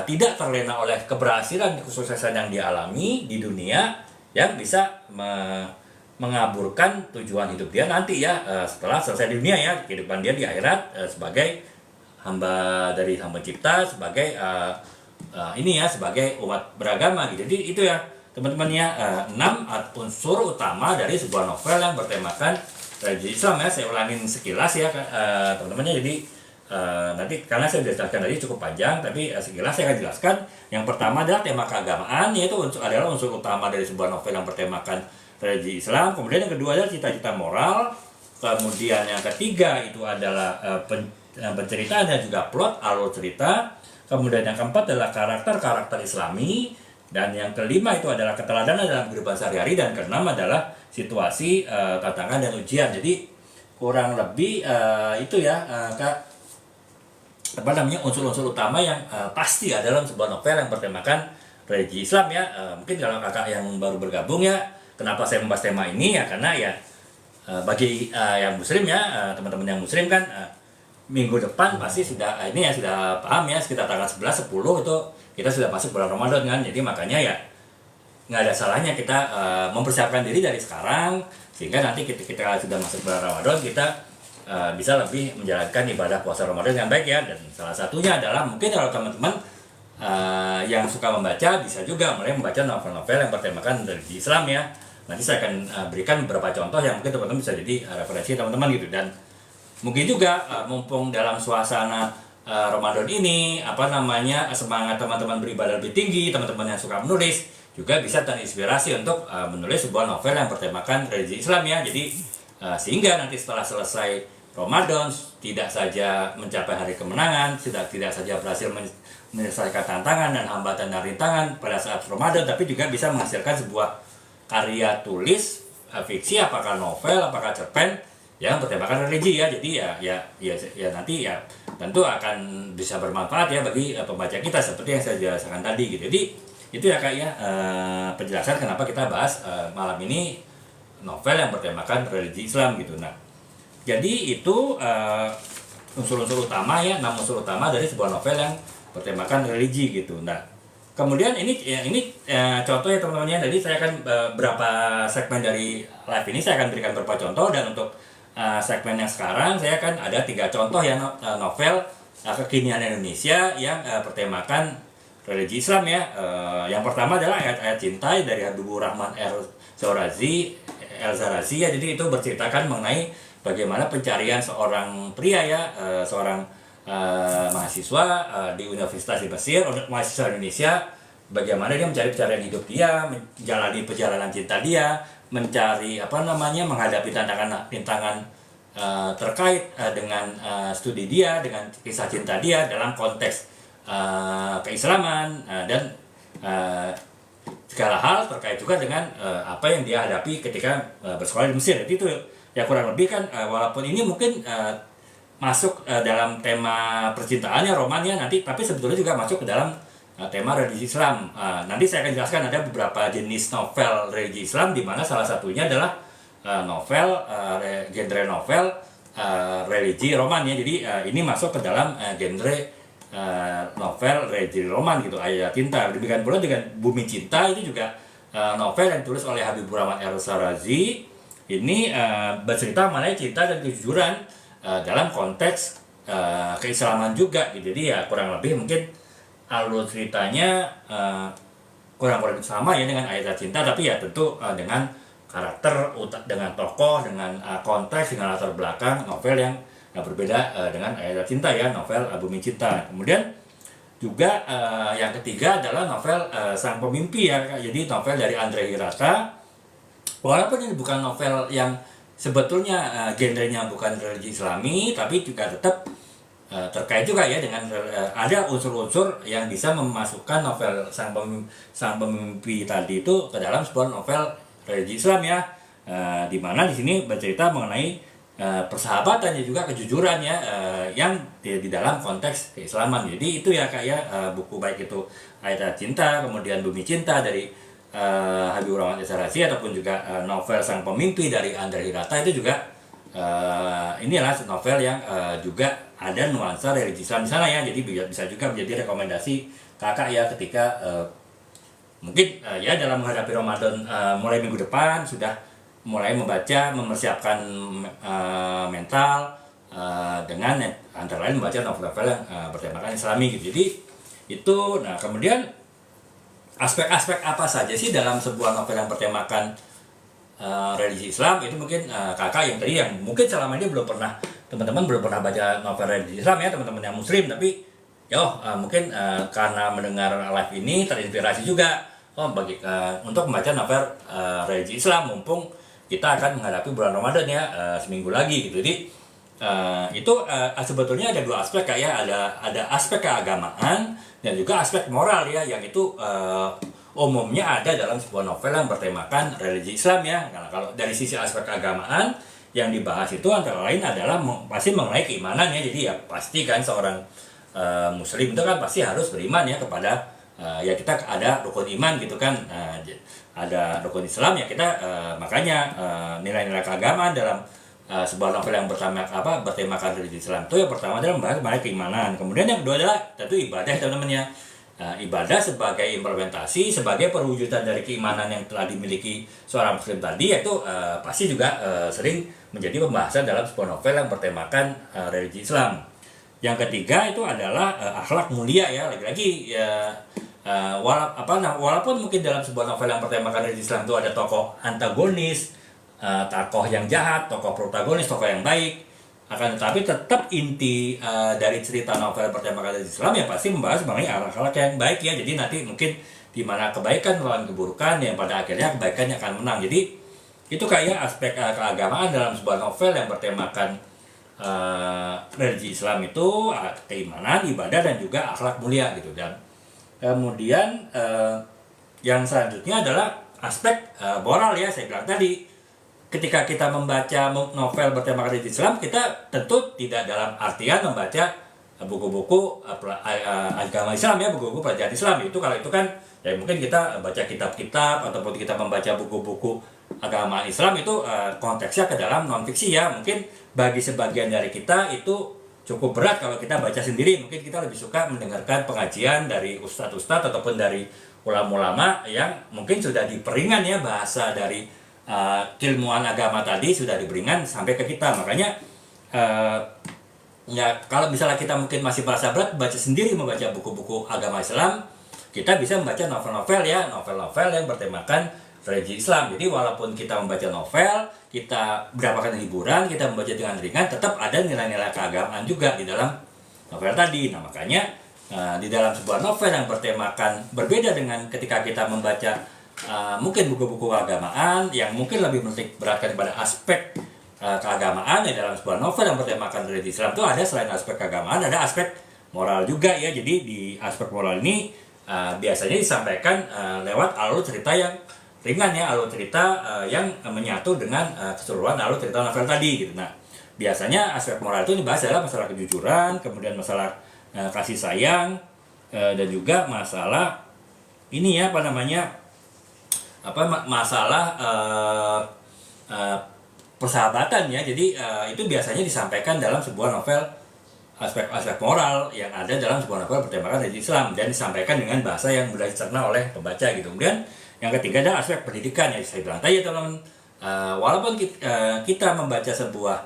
Speaker 2: tidak terlena oleh keberhasilan, kesuksesan yang dialami di dunia yang bisa mengaburkan tujuan hidup dia nanti ya, setelah selesai di dunia ya, kehidupan dia di akhirat sebagai hamba dari Sang Pencipta, sebagai sebagai umat beragama gitu. Jadi itu ya teman-teman ya, 6 unsur utama dari sebuah novel yang bertemakan religi Islam ya. Saya ulangin sekilas ya teman-teman ya. Jadi nanti karena saya sudah jelaskan tadi cukup panjang, tapi sekilas saya akan jelaskan. Yang pertama adalah tema keagamaan, yaitu adalah unsur utama dari sebuah novel yang bertemakan religi Islam. Kemudian yang kedua adalah cita-cita moral. Kemudian yang ketiga itu adalah penceritaan dan juga plot, alur cerita. Kemudian yang keempat adalah karakter Islami, dan yang kelima itu adalah keteladanan dalam kehidupan sehari-hari, dan keenam adalah situasi, tantangan, dan ujian. Jadi kurang lebih itu ya Kak, unsur-unsur utama yang pasti ada dalam sebuah novel yang bertemakan religi Islam ya. Mungkin kalau kakak yang baru bergabung ya, kenapa saya membahas tema ini ya, karena ya bagi yang muslim ya, teman-teman yang muslim kan minggu depan pasti sudah sudah paham ya, sekitar tanggal 11, 10 itu kita sudah masuk bulan Ramadan kan. Jadi makanya ya nggak ada salahnya kita mempersiapkan diri dari sekarang, sehingga nanti kita sudah masuk bulan Ramadan kita bisa lebih menjalankan ibadah puasa Ramadan yang baik ya. Dan salah satunya adalah mungkin kalau teman-teman yang suka membaca bisa juga mulai membaca novel-novel yang bertemakan religi Islam ya. Nanti saya akan berikan beberapa contoh yang mungkin teman-teman bisa jadi referensi teman-teman gitu. Dan mungkin juga mumpung dalam suasana Ramadan ini semangat teman-teman beribadah lebih tinggi, teman-teman yang suka menulis juga bisa terinspirasi untuk menulis sebuah novel yang bertemakan religi Islam ya. Jadi sehingga nanti setelah selesai Ramadan tidak saja mencapai hari kemenangan, tidak saja berhasil menyelesaikan tantangan dan hambatan dan rintangan pada saat Ramadan, tapi juga bisa menghasilkan sebuah karya tulis fiksi, apakah novel, apakah cerpen yang bertemakan religi ya. Jadi ya nanti ya tentu akan bisa bermanfaat ya bagi pembaca kita seperti yang saya jelaskan tadi gitu. Jadi itu ya Kak ya, penjelasan kenapa kita bahas malam ini novel yang bertemakan religi Islam gitu. Nah, jadi itu unsur-unsur utama ya, 6 unsur utama dari sebuah novel yang bertemakan religi gitu. Nah, kemudian ini contoh ya teman-teman ya. Jadi saya akan berapa segmen dari live ini saya akan berikan beberapa contoh, dan untuk segmen yang sekarang saya akan ada 3 contoh ya novel kekinian Indonesia yang bertemakan religi Islam ya. Yang pertama adalah Ayat-Ayat Cinta dari Habibur Rahman El-Zarazi ya. Jadi itu berceritakan mengenai bagaimana pencarian seorang pria ya, seorang mahasiswa di Universitas di Mesir, mahasiswa Indonesia, bagaimana dia mencari pencarian hidup dia, menjalani perjalanan cinta dia, mencari menghadapi rintangan terkait dengan studi dia, dengan kisah cinta dia dalam konteks keislaman, dan segala hal terkait juga dengan apa yang dia hadapi ketika bersekolah di Mesir. Jadi itu ya kurang lebih kan, walaupun ini mungkin masuk dalam tema percintaannya, romannya nanti, tapi sebetulnya juga masuk ke dalam tema religi Islam. Nanti saya akan jelaskan ada beberapa jenis novel religi Islam, di mana salah satunya adalah novel genre novel religi roman ya. Jadi ini masuk ke dalam genre novel religi roman gitu, Ayat Cinta. Demikian pula dengan Bumi Cinta, itu juga novel yang ditulis oleh Habibur Rahman El-Zarazi. Ini bercerita mengenai cinta dan kejujuran dalam konteks keislaman juga gitu. Jadi ya kurang lebih mungkin alur ceritanya kurang lebih sama ya dengan Ayat Cinta, tapi ya tentu dengan karakter, dengan tokoh, dengan konteks, dengan latar belakang novel yang berbeda dengan Ayat Cinta ya, novel Bumi Cinta. Kemudian juga yang ketiga adalah novel Sang Pemimpi ya. Jadi novel dari Andre Hirata walaupun ini bukan novel yang sebetulnya genrenya bukan religi Islami, tapi juga tetap terkait juga ya dengan ada unsur-unsur yang bisa memasukkan novel sang pemimpi tadi itu ke dalam sebuah novel religi Islam ya, di mana di sini bercerita mengenai persahabatan dan juga kejujuran ya, yang di dalam konteks keislaman. Jadi itu ya kak ya, buku baik itu Ayat Cinta, kemudian Bumi Cinta dari Habibur Rahman Esarasi, ataupun juga novel Sang Pemimpi dari Andra Hirata, itu juga inilah novel yang juga ada nuansa religi Islam di sana ya. Jadi bisa juga menjadi rekomendasi kakak ya ketika mungkin ya dalam menghadapi Ramadan mulai minggu depan sudah mulai mempersiapkan mental dengan antara lain membaca novel-novel yang bertemakan Islami gitu. Jadi itu, nah kemudian aspek-aspek apa saja sih dalam sebuah novel yang bertemakan religi Islam itu mungkin kakak yang tadi yang mungkin selama ini teman-teman belum pernah baca novel religi Islam ya, teman-teman yang muslim, tapi mungkin karena mendengar live ini terinspirasi juga untuk membaca novel religi Islam mumpung kita akan menghadapi bulan Ramadan ya, seminggu lagi gitu. Jadi itu sebetulnya ada dua aspek kayak ada aspek keagamaan dan juga aspek moral ya, yang itu umumnya ada dalam sebuah novel yang bertemakan religi Islam ya. Karena kalau dari sisi aspek keagamaan yang dibahas itu antara lain adalah pasti mengenai keimanan ya. Jadi ya pasti kan seorang muslim itu kan pasti harus beriman ya kepada ya kita ada rukun iman gitu kan, ada rukun Islam ya kita, makanya nilai-nilai keagamaan dalam sebuah novel yang bertemakan religi Islam itu yang pertama adalah membahas mengenai keimanan, kemudian yang kedua adalah tentu ibadah teman-teman ya. Ibadah sebagai implementasi, sebagai perwujudan dari keimanan yang telah dimiliki seorang muslim tadi, yaitu pasti juga sering menjadi pembahasan dalam sebuah novel yang bertemakan religi Islam. Yang ketiga itu adalah akhlak mulia ya, lagi-lagi ya, walaupun mungkin dalam sebuah novel yang bertemakan religi Islam itu ada tokoh antagonis, tokoh yang jahat, tokoh protagonis, tokoh yang baik, akan tetapi tetap inti dari cerita novel bertemakan religi Islam ya pasti membahas mengenai akhlak yang baik ya. Jadi nanti mungkin di mana kebaikan melawan keburukan yang pada akhirnya kebaikannya akan menang. Jadi itu kayak aspek keagamaan dalam sebuah novel yang bertemakan religi Islam itu keimanan, ibadah, dan juga akhlak mulia gitu. Dan kemudian yang selanjutnya adalah aspek moral ya. Saya bilang tadi, ketika kita membaca novel bertemakan religi Islam, kita tentu tidak dalam artian membaca buku-buku agama Islam ya, buku-buku pelajaran Islam. Itu kalau itu kan ya mungkin kita baca kitab-kitab ataupun kita membaca buku-buku agama Islam itu konteksnya ke dalam non-fiksi ya. Mungkin bagi sebagian dari kita itu cukup berat kalau kita baca sendiri. Mungkin kita lebih suka mendengarkan pengajian dari ustadz-ustadz ataupun dari ulama-ulama yang mungkin sudah diperingan ya, bahasa dari keilmuan agama tadi sudah diberikan sampai ke kita. Makanya ya kalau misalnya kita mungkin masih merasa berat baca sendiri, membaca buku-buku agama Islam, kita bisa membaca novel-novel ya, novel-novel yang bertemakan religi Islam. Jadi walaupun kita membaca novel, kita mendapatkan hiburan, kita membaca dengan ringan, tetap ada nilai-nilai keagamaan juga di dalam novel tadi. Nah makanya di dalam sebuah novel yang bertemakan berbeda dengan ketika kita membaca mungkin buku-buku keagamaan yang mungkin lebih menitik beratkan pada aspek keagamaan ya, dalam sebuah novel yang bertemakan religi Islam itu ada selain aspek keagamaan ada aspek moral juga ya. Jadi di aspek moral ini biasanya disampaikan lewat alur cerita yang ringan ya, alur cerita yang menyatu dengan keseluruhan alur cerita novel tadi gitu. Nah biasanya aspek moral itu dibahas adalah masalah kejujuran, kemudian masalah kasih sayang, dan juga masalah ini ya masalah persahabatan ya. Jadi itu biasanya disampaikan dalam sebuah novel aspek-aspek moral yang ada dalam sebuah novel bertemakan religi Islam dan disampaikan dengan bahasa yang mudah dicerna oleh pembaca gitu. Kemudian yang ketiga adalah aspek pendidikan yang saya bilang tadi ya teman-teman. Walaupun kita membaca sebuah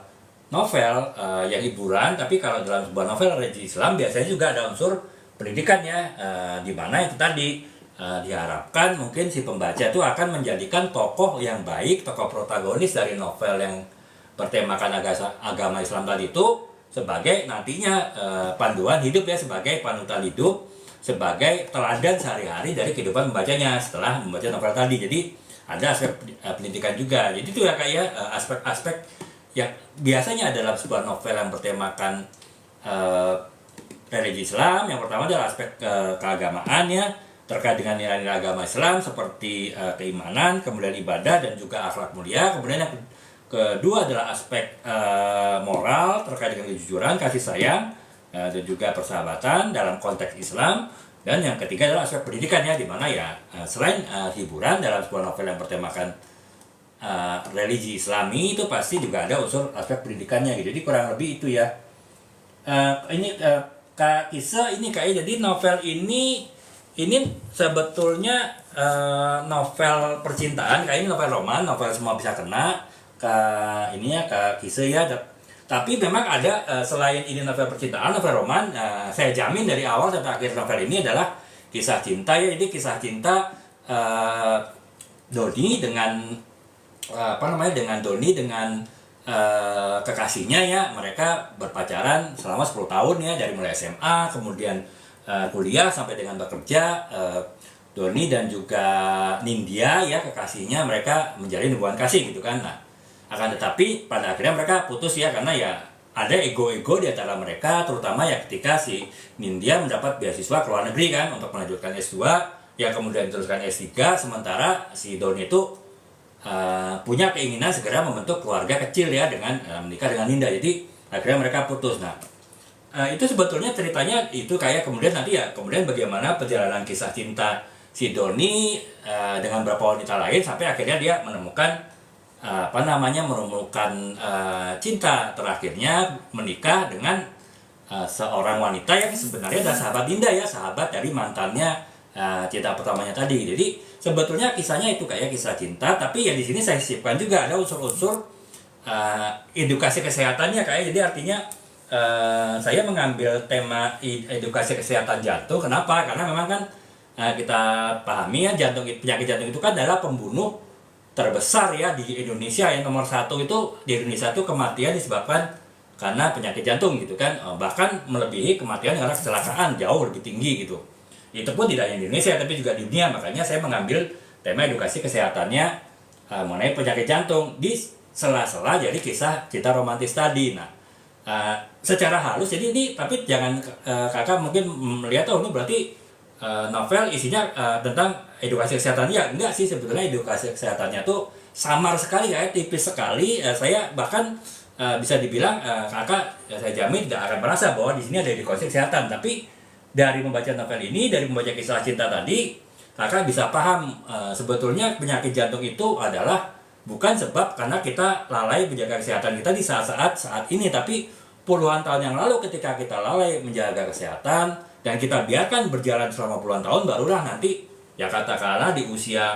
Speaker 2: novel yang hiburan, tapi kalau dalam sebuah novel religi Islam biasanya juga ada unsur pendidikan ya, di mana itu tadi diharapkan mungkin si pembaca itu akan menjadikan tokoh yang baik, tokoh protagonis dari novel yang bertemakan agama Islam tadi itu sebagai nantinya panduan hidup ya, sebagai panutan hidup, sebagai teladan sehari-hari dari kehidupan pembacanya setelah membaca novel tadi. Jadi ada aspek pendidikan juga. Jadi itu ya kayak aspek-aspek yang biasanya dalam sebuah novel yang bertemakan religi Islam. Yang pertama adalah aspek keagamaan ya, terkait dengan nilai-nilai agama Islam seperti keimanan, kemudian ibadah dan juga akhlak mulia. Kemudian yang kedua adalah aspek moral terkait dengan kejujuran, kasih sayang dan juga persahabatan dalam konteks Islam. Dan yang ketiga adalah aspek pendidikan ya, di mana ya selain hiburan dalam sebuah novel yang bertemakan religi Islami itu pasti juga ada unsur aspek pendidikannya gitu. Jadi kurang lebih itu ya. Ini Kak Kisa ini kayak jadi novel ini sebetulnya novel percintaan, kayak ini novel roman, novel semua bisa kena Kak Kisa ya. Tapi memang ada selain ini novel percintaan, novel roman, saya jamin dari awal sampai akhir novel ini adalah kisah cinta ya. Jadi kisah cinta Doni dengan kekasihnya ya. Mereka berpacaran selama 10 tahun ya, dari mulai SMA kemudian kuliah sampai dengan bekerja. Doni dan juga Nindya ya kekasihnya, mereka menjalin hubungan kasih gitu kan. Nah, akan tetapi pada akhirnya mereka putus ya, karena ya ada ego-ego di antara mereka, terutama ya ketika si Nindya mendapat beasiswa ke luar negeri kan untuk melanjutkan S2 yang kemudian diteruskan S3, sementara si Doni itu punya keinginan segera membentuk keluarga kecil ya dengan menikah dengan Nindya. Jadi akhirnya mereka putus. Nah, itu sebetulnya ceritanya itu kayak kemudian nanti ya, kemudian bagaimana perjalanan kisah cinta si Doni dengan beberapa wanita lain sampai akhirnya dia menemukan cinta terakhirnya, menikah dengan seorang wanita yang sebenarnya adalah sahabat Dinda ya, sahabat dari mantannya cinta pertamanya tadi. Jadi sebetulnya kisahnya itu kayak kisah cinta, tapi ya di sini saya sisipkan juga ada unsur-unsur edukasi kesehatannya kayak. Jadi artinya saya mengambil tema edukasi kesehatan jantung. Kenapa? Karena memang kan kita pahami ya, penyakit jantung itu kan adalah pembunuh terbesar ya di Indonesia. Yang nomor 1 itu di Indonesia itu kematian disebabkan karena penyakit jantung gitu kan, bahkan melebihi kematian karena kecelakaan, jauh lebih tinggi gitu. Itu pun tidak hanya di Indonesia tapi juga di dunia. Makanya saya mengambil tema edukasi kesehatannya mengenai penyakit jantung di sela-sela jadi kisah cinta romantis tadi. Nah, secara halus jadi ini, tapi jangan kakak mungkin melihat ini berarti novel isinya tentang edukasi kesehatan. Ya enggak sih, sebetulnya edukasi kesehatannya tuh samar sekali kayak tipis sekali. Saya bahkan bisa dibilang kakak saya jamin tidak akan merasa bahwa di sini ada edukasi kesehatan. Tapi dari membaca novel ini, dari membaca kisah cinta tadi, kakak bisa paham sebetulnya penyakit jantung itu adalah bukan sebab karena kita lalai menjaga kesehatan kita di saat ini, tapi puluhan tahun yang lalu ketika kita lalai menjaga kesehatan dan kita biarkan berjalan selama puluhan tahun, barulah nanti ya katakanlah di usia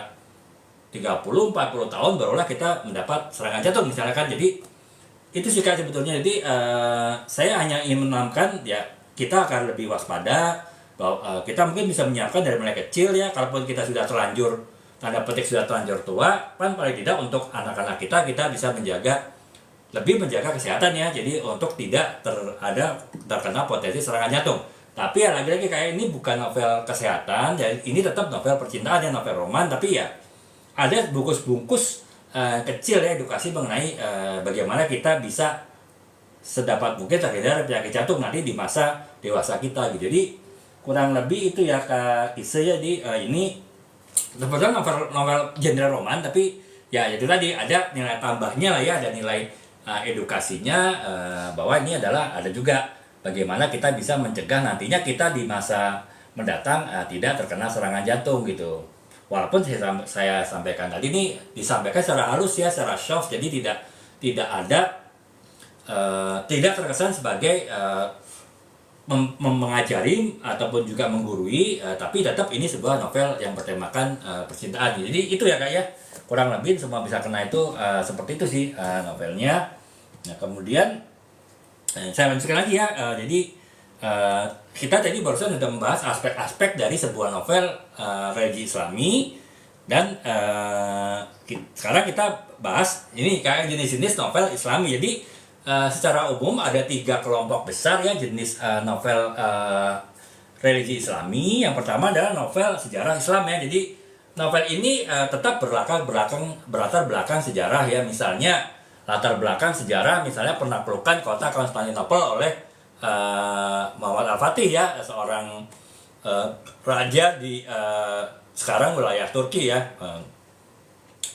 Speaker 2: 30-40 tahun barulah kita mendapat serangan jantung misalnya kan. Jadi itu sih Kak sebetulnya. Jadi saya hanya ingin menanamkan ya, kita akan lebih waspada bahwa kita mungkin bisa menyiapkan dari mulai kecil ya, kalaupun kita sudah terlanjur tanda petik sudah terlanjur tua, kan paling tidak untuk anak-anak kita bisa lebih menjaga kesehatan ya. Jadi untuk tidak terkena potensi serangan jantung. Tapi ya lagi-lagi kayak ini bukan novel kesehatan, jadi ini tetap novel percintaan ya, novel roman, tapi ya ada bungkus-bungkus kecil ya edukasi mengenai bagaimana kita bisa sedapat mungkin terhindar dari penyakit jantung nanti di masa dewasa kita gitu. Jadi kurang lebih itu ya Kak Kise ya. Jadi ini sebetulnya novel genre roman, tapi ya itu tadi ada nilai tambahnya lah ya, ada nilai edukasinya bahwa ini adalah ada juga bagaimana kita bisa mencegah nantinya kita di masa mendatang tidak terkena serangan jantung gitu. Walaupun saya sampaikan tadi ini disampaikan secara halus ya, secara soft, jadi tidak ada tidak terkesan sebagai mengajari ataupun juga menggurui, tapi tetap ini sebuah novel yang bertemakan percintaan. Jadi itu ya Kak ya, kurang lebih semua bisa kena itu seperti itu sih novelnya. Nah kemudian saya lanjutkan lagi ya. Jadi kita tadi barusan sudah membahas aspek-aspek dari sebuah novel religi Islami, dan sekarang kita bahas ini kayak jenis-jenis novel Islami. Jadi secara umum ada 3 kelompok besar ya jenis novel religi Islami. Yang pertama adalah novel sejarah Islam ya. Jadi novel ini tetap berlatar belakang sejarah ya. Misalnya latar belakang sejarah, misalnya penaklukan kota Konstantinopel oleh Muhammad Al-Fatih ya, seorang raja di sekarang wilayah Turki ya.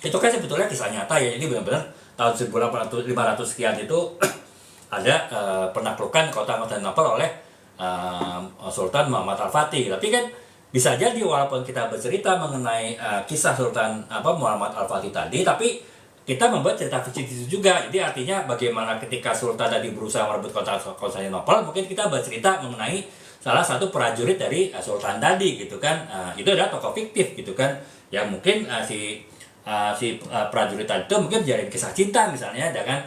Speaker 2: Itu kan sebetulnya kisah nyata ya. Ini benar-benar tahun 1500 sekian itu ada penaklukan kota Konstantinopel oleh Sultan Muhammad Al-Fatih. Tapi kan bisa jadi walaupun kita bercerita mengenai kisah Sultan Muhammad Al-Fatih tadi, tapi kita membuat cerita fiksi itu juga. Jadi artinya bagaimana ketika Sultan tadi berusaha merebut kota Konstantinopel, mungkin kita bercerita mengenai salah satu prajurit dari Sultan tadi gitu kan. Itu adalah tokoh fiktif gitu kan. Ya mungkin si prajurit tadi itu mungkin menjalin kisah cinta misalnya dengan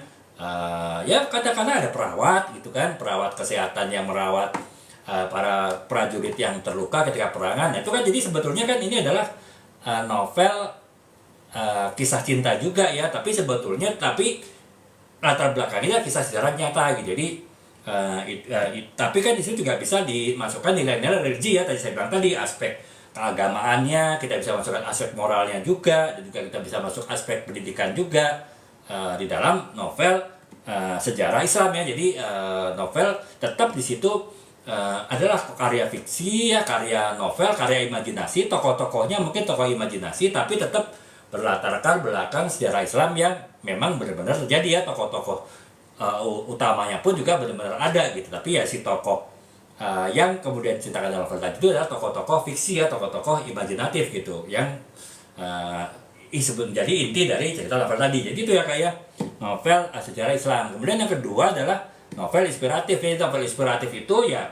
Speaker 2: ya katakanlah ada perawat gitu kan, perawat kesehatan yang merawat para prajurit yang terluka ketika perangan. Nah, itu kan jadi sebetulnya kan ini adalah novel kisah cinta juga ya, tapi sebetulnya latar belakangnya kisah sejarah nyata gitu. Jadi tapi kan di situ juga bisa dimasukkan nilai-nilai religi ya, tadi saya bilang tadi aspek keagamaannya, kita bisa masukkan aspek moralnya juga, dan juga kita bisa masuk aspek pendidikan juga di dalam novel sejarah Islam ya. Jadi novel tetap di situ adalah karya fiksi ya, karya novel, karya imajinasi, tokoh-tokohnya mungkin tokoh imajinasi, tapi tetap berlatarkan belakang sejarah Islam yang memang benar-benar terjadi ya. Tokoh-tokoh utamanya pun juga benar-benar ada gitu. Tapi ya si tokoh yang kemudian diceritakan dalam novel tadi itu adalah tokoh-tokoh fiksi ya, tokoh-tokoh imajinatif gitu, yang menjadi inti dari cerita novel tadi. Jadi itu ya kayak novel sejarah Islam. Kemudian yang kedua adalah novel inspiratif. Novel inspiratif itu ya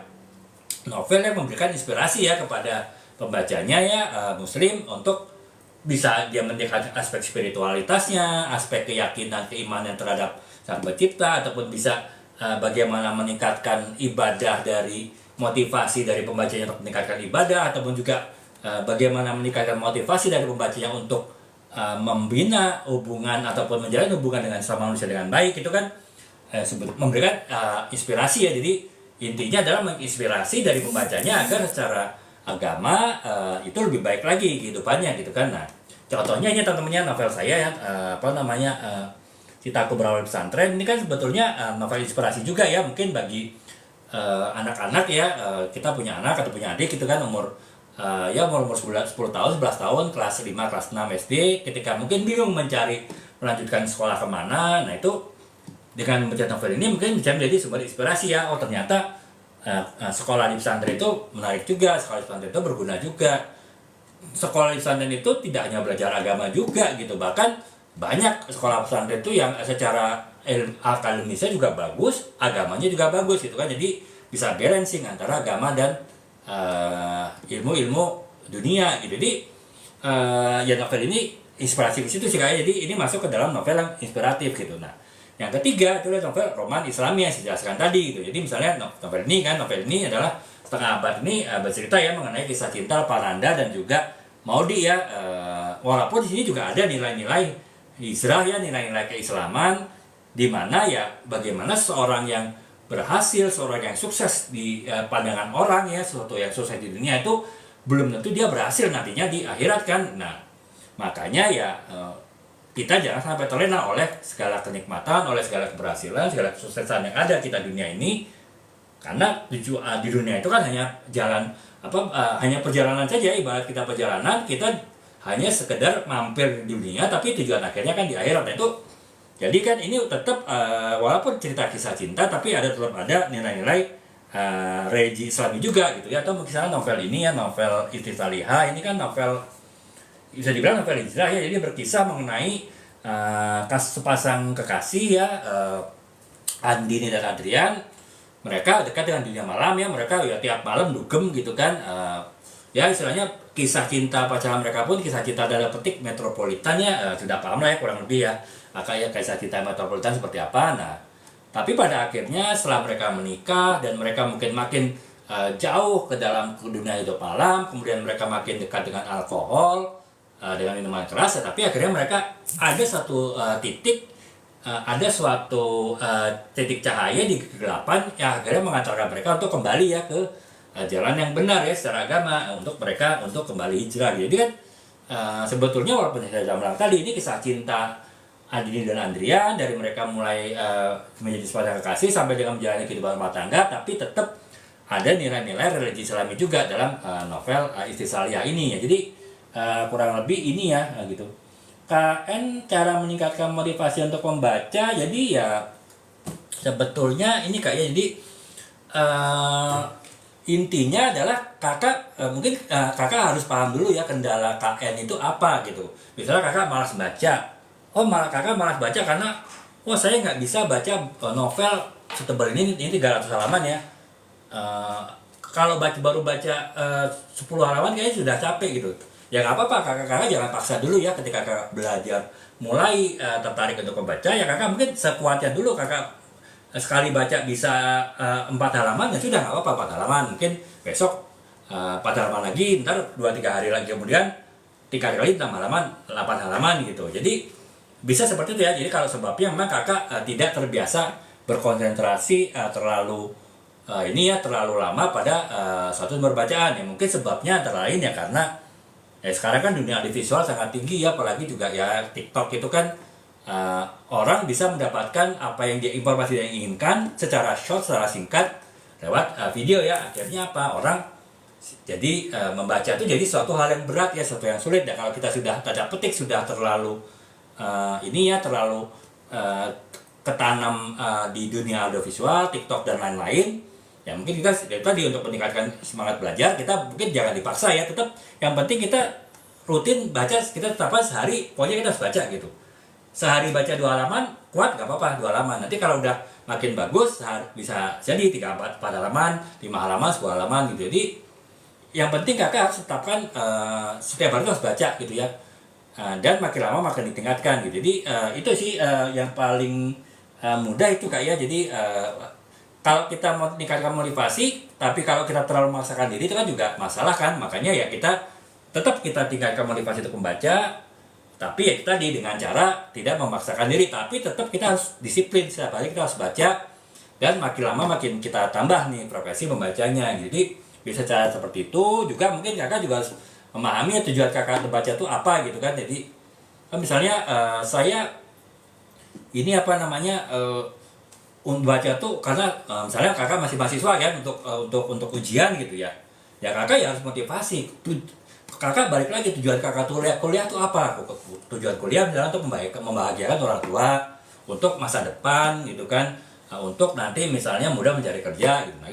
Speaker 2: novel yang memberikan inspirasi ya kepada pembacanya ya, muslim, untuk bisa dia meningkatkan aspek spiritualitasnya, aspek keyakinan, keimanan terhadap Sang Pencipta, ataupun bisa bagaimana meningkatkan ibadah dari motivasi dari pembacanya untuk meningkatkan ibadah, ataupun juga bagaimana meningkatkan motivasi dari pembacanya untuk membina hubungan ataupun menjalin hubungan dengan sama manusia dengan baik. Itu kan memberikan inspirasi ya. Jadi intinya adalah menginspirasi dari pembacanya agar secara agama itu lebih baik lagi kehidupannya gitu kan. Nah, contohnya ini teman-temannya novel saya yang Cintaku Berawal di Pesantren. Ini kan sebetulnya novel inspirasi juga ya, mungkin bagi anak-anak ya. Kita punya anak atau punya adik gitu kan, umur 10 tahun, 11 tahun, kelas 5, kelas 6 SD, ketika mungkin bingung melanjutkan sekolah kemana. Nah, itu dengan membaca novel ini mungkin bisa menjadi sumber inspirasi ya. Oh, ternyata sekolah di pesantren itu menarik juga, sekolah di pesantren itu berguna juga. Sekolah di pesantren itu tidak hanya belajar agama juga gitu, bahkan banyak sekolah pesantren itu yang secara akademisnya juga bagus, agamanya juga bagus gitu kan. Jadi bisa balancing antara agama dan ilmu-ilmu dunia gitu. Jadi ya novel ini inspirasi di situ sih kayak. Jadi ini masuk ke dalam novel yang inspiratif gitu. Nah, yang ketiga itu adalah novel roman Islami yang saya jelaskan tadi gitu. Jadi misalnya novel ini adalah setengah abad ini bercerita ya mengenai kisah cinta Pananda dan juga Maudi ya. Walaupun di sini juga ada nilai-nilai hijrah ya, nilai-nilai keislaman, di mana ya bagaimana seorang yang berhasil, seorang yang sukses di pandangan orang ya, sesuatu yang sukses di dunia itu belum tentu dia berhasil nantinya di akhirat kan. Nah, makanya ya kita jangan sampai terlena oleh segala kenikmatan, oleh segala keberhasilan, segala kesuksesan yang ada kita dunia ini, karena di dunia itu kan hanya jalan hanya perjalanan saja. Ibarat kita perjalanan, kita hanya sekedar mampir di dunia, tapi tujuan akhirnya kan di akhirat. Nah, itu jadi kan ini tetap walaupun cerita kisah cinta, tapi tetap ada nilai-nilai religi Islami juga gitu ya. Atau misalnya novel ini ya, novel Ittifaliha ini kan novel, bisa dibilang novel hijrah ya. Jadi berkisah mengenai sepasang kekasih ya, Andini dan Adrian. Mereka dekat dengan dunia malam ya, mereka ya tiap malam dugem gitu kan. Ya istilahnya kisah cinta pacaran mereka pun kisah cinta dalam petik metropolitan ya, sudah paham lah ya kurang lebih ya, kayak kisah cinta metropolitan seperti apa. Nah, tapi pada akhirnya setelah mereka menikah dan mereka mungkin makin jauh ke dalam dunia hidup malam, kemudian mereka makin dekat dengan alkohol, dengan minuman keras, tapi akhirnya mereka ada satu titik cahaya di kegelapan yang akhirnya mengantarkan mereka untuk kembali ya ke jalan yang benar ya secara agama, untuk mereka untuk kembali hijrah. Jadi kan sebetulnya walaupun saya sudah bilang tadi ini kisah cinta Andini dan Andrian, dari mereka mulai menjadi sepasang kekasih sampai dengan menjalani kehidupan rumah tangga, tapi tetap ada nilai-nilai religi Islami juga dalam novel Istri Salihah ini ya. Jadi kurang lebih ini ya gitu. KN cara meningkatkan motivasi untuk membaca, jadi ya sebetulnya ini kayak jadi intinya adalah mungkin kakak harus paham dulu ya kendala KN itu apa gitu. Misalnya kakak malas baca, kakak malas baca karena saya nggak bisa baca novel setebal ini 300 halaman ya. Kalau baru baca 10 halaman kayaknya sudah capek gitu. Ya nggak apa-apa, kakak jangan paksa dulu ya. Ketika kakak belajar mulai tertarik untuk membaca, ya kakak mungkin sekuatnya dulu. Kakak sekali baca bisa 4 halaman ya sudah, nggak apa-apa 4 halaman. Mungkin besok 4 halaman lagi, ntar 2-3 hari lagi kemudian 3 kali 6 halaman, 8 halaman gitu. Jadi bisa seperti itu ya. Jadi kalau sebabnya memang kakak tidak terbiasa berkonsentrasi terlalu lama pada suatu sumber bacaan ya. Mungkin sebabnya antara lain ya karena sekarang kan dunia audiovisual sangat tinggi ya, apalagi juga ya TikTok itu kan orang bisa mendapatkan apa yang informasi yang inginkan secara short, secara singkat lewat video ya. Akhirnya apa, orang jadi membaca itu jadi suatu hal yang berat ya, suatu yang sulit. Dan kalau kita sudah tanda petik sudah terlalu terlalu ketanam di dunia audiovisual, TikTok dan lain-lain, ya mungkin kita tadi untuk meningkatkan semangat belajar kita mungkin jangan dipaksa ya, tetap yang penting kita rutin baca, kita tetapkan sehari pokoknya kita harus baca gitu. Sehari baca 2 halaman kuat nggak apa-apa 2 halaman, nanti kalau udah makin bagus bisa jadi 3-4 halaman, 5 halaman, 10 halaman gitu. Jadi yang penting kakak harus tetapkan setiap hari harus baca gitu ya, dan makin lama makin ditingkatkan gitu. Jadi itu sih yang paling mudah itu kak ya. Jadi kalau kita mau meningkatkan motivasi, tapi kalau kita terlalu memaksakan diri itu kan juga masalah kan. Makanya ya kita tingkatkan motivasi untuk membaca, tapi ya tadi dengan cara tidak memaksakan diri, tapi tetap kita harus disiplin, setiap hari kita harus baca, dan makin lama makin kita tambah nih progresi membacanya. Jadi bisa cara seperti itu. Juga mungkin kakak juga harus memahami tujuan kakak membaca itu apa gitu kan. Jadi misalnya saya ini baca tuh karena misalnya kakak masih mahasiswa kan, untuk ujian gitu ya. Ya kakak ya harus motivasi. Kakak balik lagi, tujuan kakak kuliah tuh apa? Tujuan kuliah misalnya untuk membahagiakan orang tua, untuk masa depan gitu kan, untuk nanti misalnya mudah mencari kerja gitu. Nah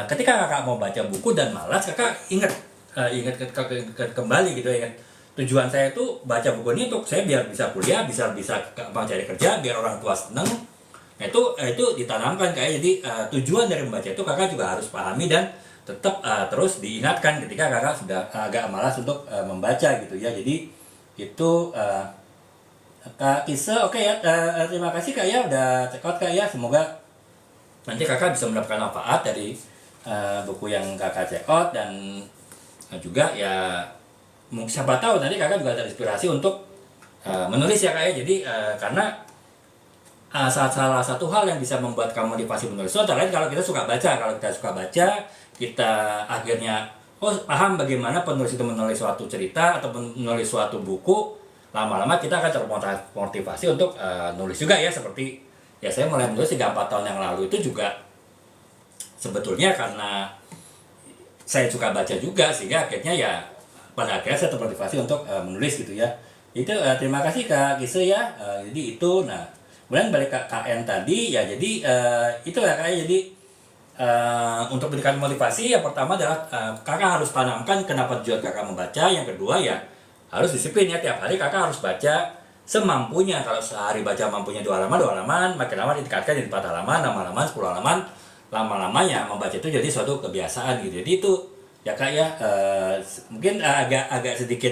Speaker 2: ketika kakak mau baca buku dan malas, kakak ingat kembali gitu ya. Tujuan saya itu baca buku ini untuk saya biar bisa kuliah, bisa mencari kerja, biar orang tua seneng. Nah, itu ditanamkan kayak. Jadi tujuan dari membaca itu kakak juga harus pahami dan tetap terus diingatkan ketika kakak sudah agak malas untuk membaca gitu ya. Jadi itu Kak Kise, oke ya. Terima kasih kak ya udah check out kak ya. Semoga nanti kakak bisa mendapatkan manfaat dari buku yang kakak check out, dan juga ya siapa tahu nanti kakak juga terinspirasi untuk menulis ya kak ya. Jadi karena salah satu hal yang bisa membuat kamu motivasi menulis itu adalah kalau kita suka baca. Kalau kita suka baca, kita akhirnya paham bagaimana penulis itu menulis suatu cerita atau menulis suatu buku. Lama-lama kita akan termotivasi untuk nulis juga ya. Seperti ya saya mulai menulis 3-4 tahun yang lalu itu juga sebetulnya karena saya suka baca juga, sehingga akhirnya ya pada akhirnya saya termotivasi untuk menulis gitu ya. Itu terima kasih Kak Kise ya. Jadi itu, nah kemudian balik ke KN tadi ya. Jadi itu ya kak. Jadi untuk meningkatkan motivasi, yang pertama adalah kakak harus tanamkan kenapa tujuan kakak membaca. Yang kedua ya harus disiplin ya, tiap hari kakak harus baca semampunya. Kalau sehari baca mampunya 2 halaman, makin lama ditingkatkan jadi 4 halaman, 6 halaman, 10 halaman. Lama-lamanya membaca itu jadi suatu kebiasaan gitu. Jadi itu ya kak ya, mungkin agak sedikit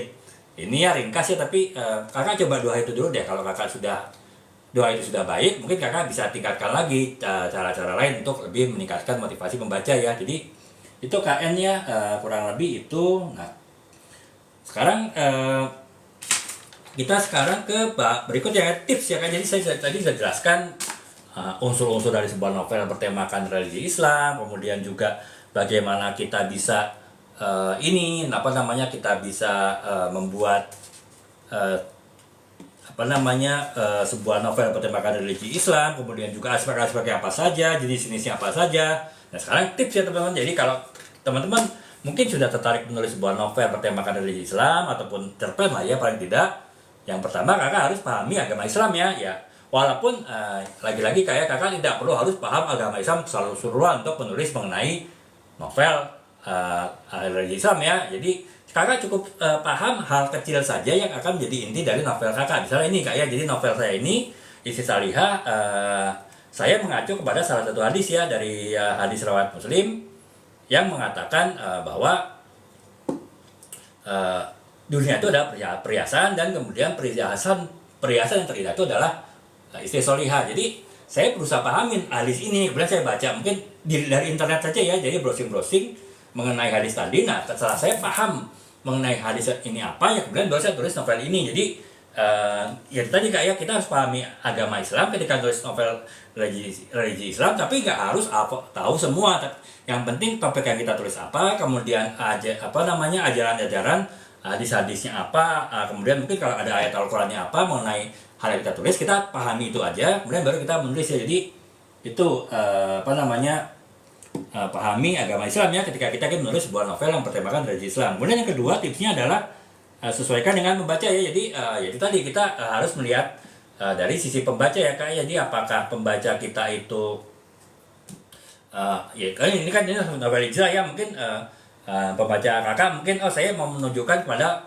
Speaker 2: ini ya ringkas ya, tapi kakak coba 2 itu dulu deh. Kalau kakak doa itu sudah baik, mungkin kakak bisa tingkatkan lagi cara-cara lain untuk lebih meningkatkan motivasi membaca ya. Jadi itu KN ya, kurang lebih itu. Nah sekarang kita ke berikutnya tips ya kak. Jadi saya tadi sudah jelaskan unsur-unsur dari sebuah novel yang bertemakan religi Islam, kemudian juga bagaimana kita bisa ini apa namanya kita bisa membuat eh, apa namanya sebuah novel bertemakan religi Islam, kemudian juga aspek-aspeknya apa saja, jenis-jenisnya apa saja. Nah sekarang tips ya teman-teman. Jadi kalau teman-teman mungkin sudah tertarik menulis sebuah novel bertemakan religi Islam ataupun cerpen lah ya paling tidak. Yang pertama kakak harus pahami agama Islam ya. Walaupun lagi-lagi kayak kakak tidak perlu harus paham agama Islam selalu suruhan untuk menulis mengenai novel religi Islam ya. Jadi kakak cukup paham hal kecil saja yang akan menjadi inti dari novel kakak. Misalnya ini kak ya, jadi novel saya ini isi salihah saya mengacu kepada salah satu hadis ya dari hadis riwayat Muslim yang mengatakan bahwa dunia itu adalah perhiasan dan kemudian perhiasan yang terindah itu adalah istri solihah. Jadi saya berusaha pahamin hadis ini, kemudian saya baca mungkin dari internet saja ya, jadi browsing mengenai hadis tadi. Nah setelah saya paham mengenai hadis ini apa ya, kemudian baru saya tulis novel ini. Jadi ya tadi kak ya, kita harus pahami agama Islam ketika tulis novel religi Islam, tapi nggak harus tahu semua. Yang penting topik yang kita tulis apa, kemudian ajaran-ajaran hadis-hadisnya apa, kemudian mungkin kalau ada ayat Al-Qurannya apa mengenai hal yang kita tulis, kita pahami itu aja, kemudian baru kita menulis ya. Jadi itu pahami agama Islam ya ketika kita menulis sebuah novel yang bertemakan religi Islam. Kemudian yang kedua tipsnya adalah sesuaikan dengan membaca ya. Jadi itu tadi kita harus melihat dari sisi pembaca ya kak. Jadi apakah pembaca kita itu ini novel hijrah ya, mungkin pembaca kakak mungkin saya mau menunjukkan kepada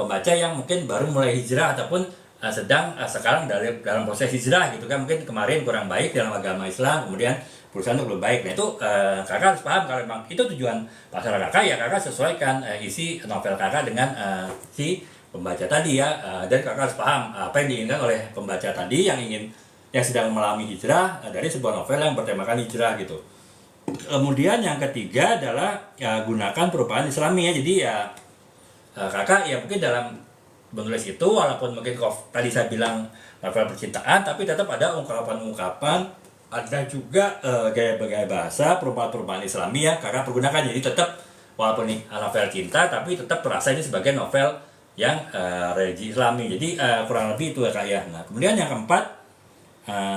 Speaker 2: pembaca yang mungkin baru mulai hijrah ataupun sedang sekarang dalam proses hijrah gitu kan, mungkin kemarin kurang baik dalam agama Islam, kemudian berusaha untuk lebih baik. Nah itu kakak harus paham kalau memang itu tujuan pasar kakak ya, kakak sesuaikan isi novel kakak dengan si pembaca tadi ya. Dan kakak harus paham apa yang diinginkan oleh pembaca tadi yang sedang mengalami hijrah dari sebuah novel yang bertemakan hijrah gitu. Kemudian yang ketiga adalah gunakan perubahan Islami ya. Jadi ya kakak ya mungkin dalam menulis itu, walaupun mungkin tadi saya bilang novel percintaan, tapi tetap ada ungkapan-ungkapan, ada juga gaya-gaya bahasa, perubahan-perubahan Islami ya kakak pergunakan. Jadi tetap walaupun ini novel cinta, tapi tetap terasa ini sebagai novel yang religi Islami. Jadi kurang lebih itu ya kak ya. Nah kemudian yang keempat,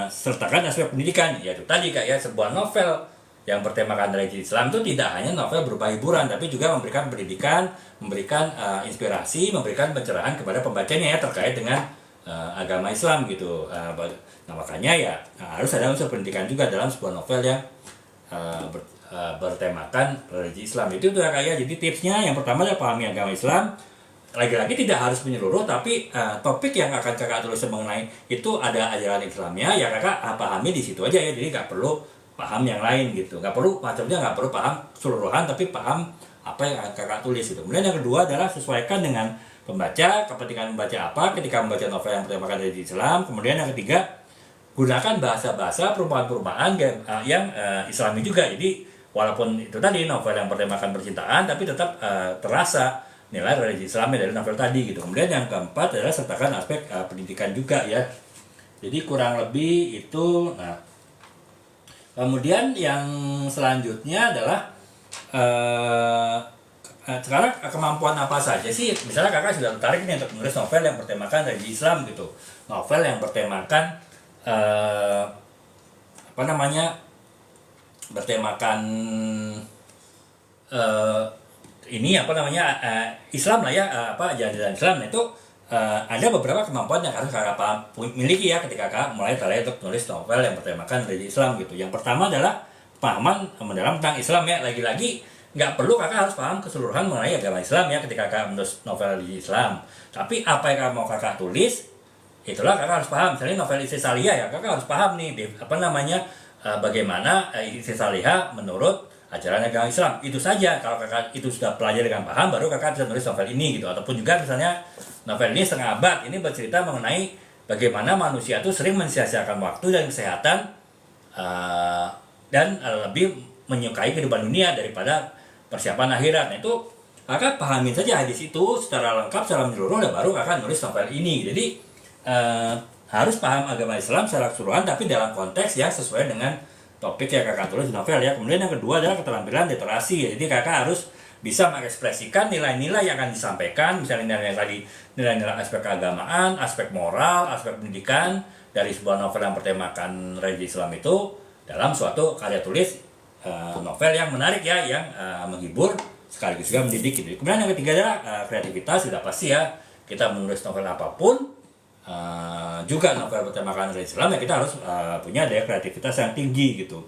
Speaker 2: sertakan aspek pendidikan, yaitu tadi kak ya, sebuah novel yang bertemakan religi Islam itu tidak hanya novel berupa hiburan, tapi juga memberikan pendidikan, memberikan inspirasi, memberikan pencerahan kepada pembacanya ya terkait dengan agama Islam gitu. Nah makanya ya harus ada unsur pendidikan juga dalam sebuah novel yang bertemakan religi Islam. Itu tuh kayak, jadi tipsnya yang pertama adalah pahami agama Islam. Lagi-lagi tidak harus menyeluruh, tapi topik yang akan kakak tulis mengenai itu ada ajaran Islamnya ya, kakak pahami di situ aja ya. Jadi nggak perlu paham yang lain gitu, nggak perlu paham keseluruhan, tapi paham apa yang kakak tulis gitu. Kemudian yang kedua adalah sesuaikan dengan pembaca, kepentingan membaca apa ketika membaca novel yang bertemakan religi Islam. Kemudian yang ketiga, gunakan bahasa-bahasa perubahan-perubahan yang Islami juga. Jadi walaupun itu tadi novel yang bertemakan percintaan, tapi tetap terasa nilai religi Islami dari novel tadi gitu. Kemudian yang keempat adalah sertakan aspek pendidikan juga ya. Jadi kurang lebih itu. Nah kemudian yang selanjutnya adalah sekarang kemampuan apa saja sih? Misalnya kakak sudah tertarik nih untuk menulis novel yang bertemakan religi Islam gitu, novel yang bertemakan bertemakan Islam lah ya, ajaran Islam. Nah itu ada beberapa kemampuan yang harus kakak miliki ya ketika kakak mulai tertarik untuk menulis novel yang bertemakan religi Islam gitu. Yang pertama adalah pahaman mendalam tentang Islam ya. Lagi-lagi nggak perlu kakak harus paham keseluruhan mengenai agama Islam ya ketika kakak menulis novel religi Islam. Tapi apa yang mau kakak tulis, itulah kakak harus paham. Misalnya novel Istri Salihah ya, kakak harus paham nih bagaimana Istri Salihah menurut ajaran agama Islam. Itu saja. Kalau kakak itu sudah pelajari dengan paham, baru kakak bisa menulis novel ini gitu. Ataupun juga misalnya novel ini setengah abad, ini bercerita mengenai bagaimana manusia itu sering mensia-siakan waktu dan kesehatan dan lebih menyukai kehidupan dunia daripada persiapan akhirat. Nah itu kakak pahamin saja hadis itu secara lengkap, secara menyeluruh, dan baru kakak nulis novel ini. Jadi harus paham agama Islam secara keseluruhan, tapi dalam konteks yang sesuai dengan topik yang kakak tulis di novel ya. Kemudian yang kedua adalah keterampilan literasi. Jadi kakak harus bisa mengekspresikan nilai-nilai yang akan disampaikan, misalnya nilai tadi, nilai-nilai aspek keagamaan, aspek moral, aspek pendidikan dari sebuah novel yang bertemakan religi Islam itu dalam suatu karya tulis novel yang menarik ya, yang menghibur sekaligus juga mendidik gitu. Kemudian yang ketiga adalah kreativitas, sudah pasti ya, kita menulis novel apapun, juga novel bertemakan religi Islam ya, kita harus punya daya kreativitas yang tinggi gitu.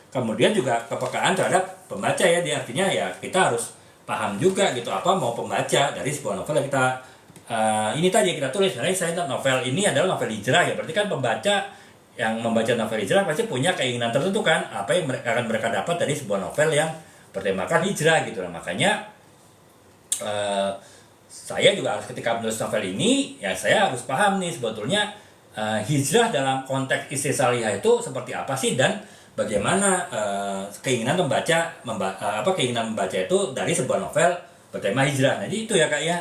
Speaker 2: Kemudian juga kepekaan terhadap pembaca ya, dia artinya ya kita harus paham juga gitu apa mau pembaca dari sebuah novel yang kita ini tadi kita tulis. Misalnya saya novel ini adalah novel hijrah ya, berarti kan pembaca yang membaca novel hijrah pasti punya keinginan tertentu kan, apa yang akan mereka dapat dari sebuah novel yang bertemakan hijrah gitu. Nah, makanya saya juga harus ketika menulis novel ini ya saya harus paham nih sebetulnya hijrah dalam konteks istissalihah itu seperti apa sih, dan bagaimana keinginan keinginan membaca itu dari sebuah novel bertema hijrah. Jadi itu ya Kak ya,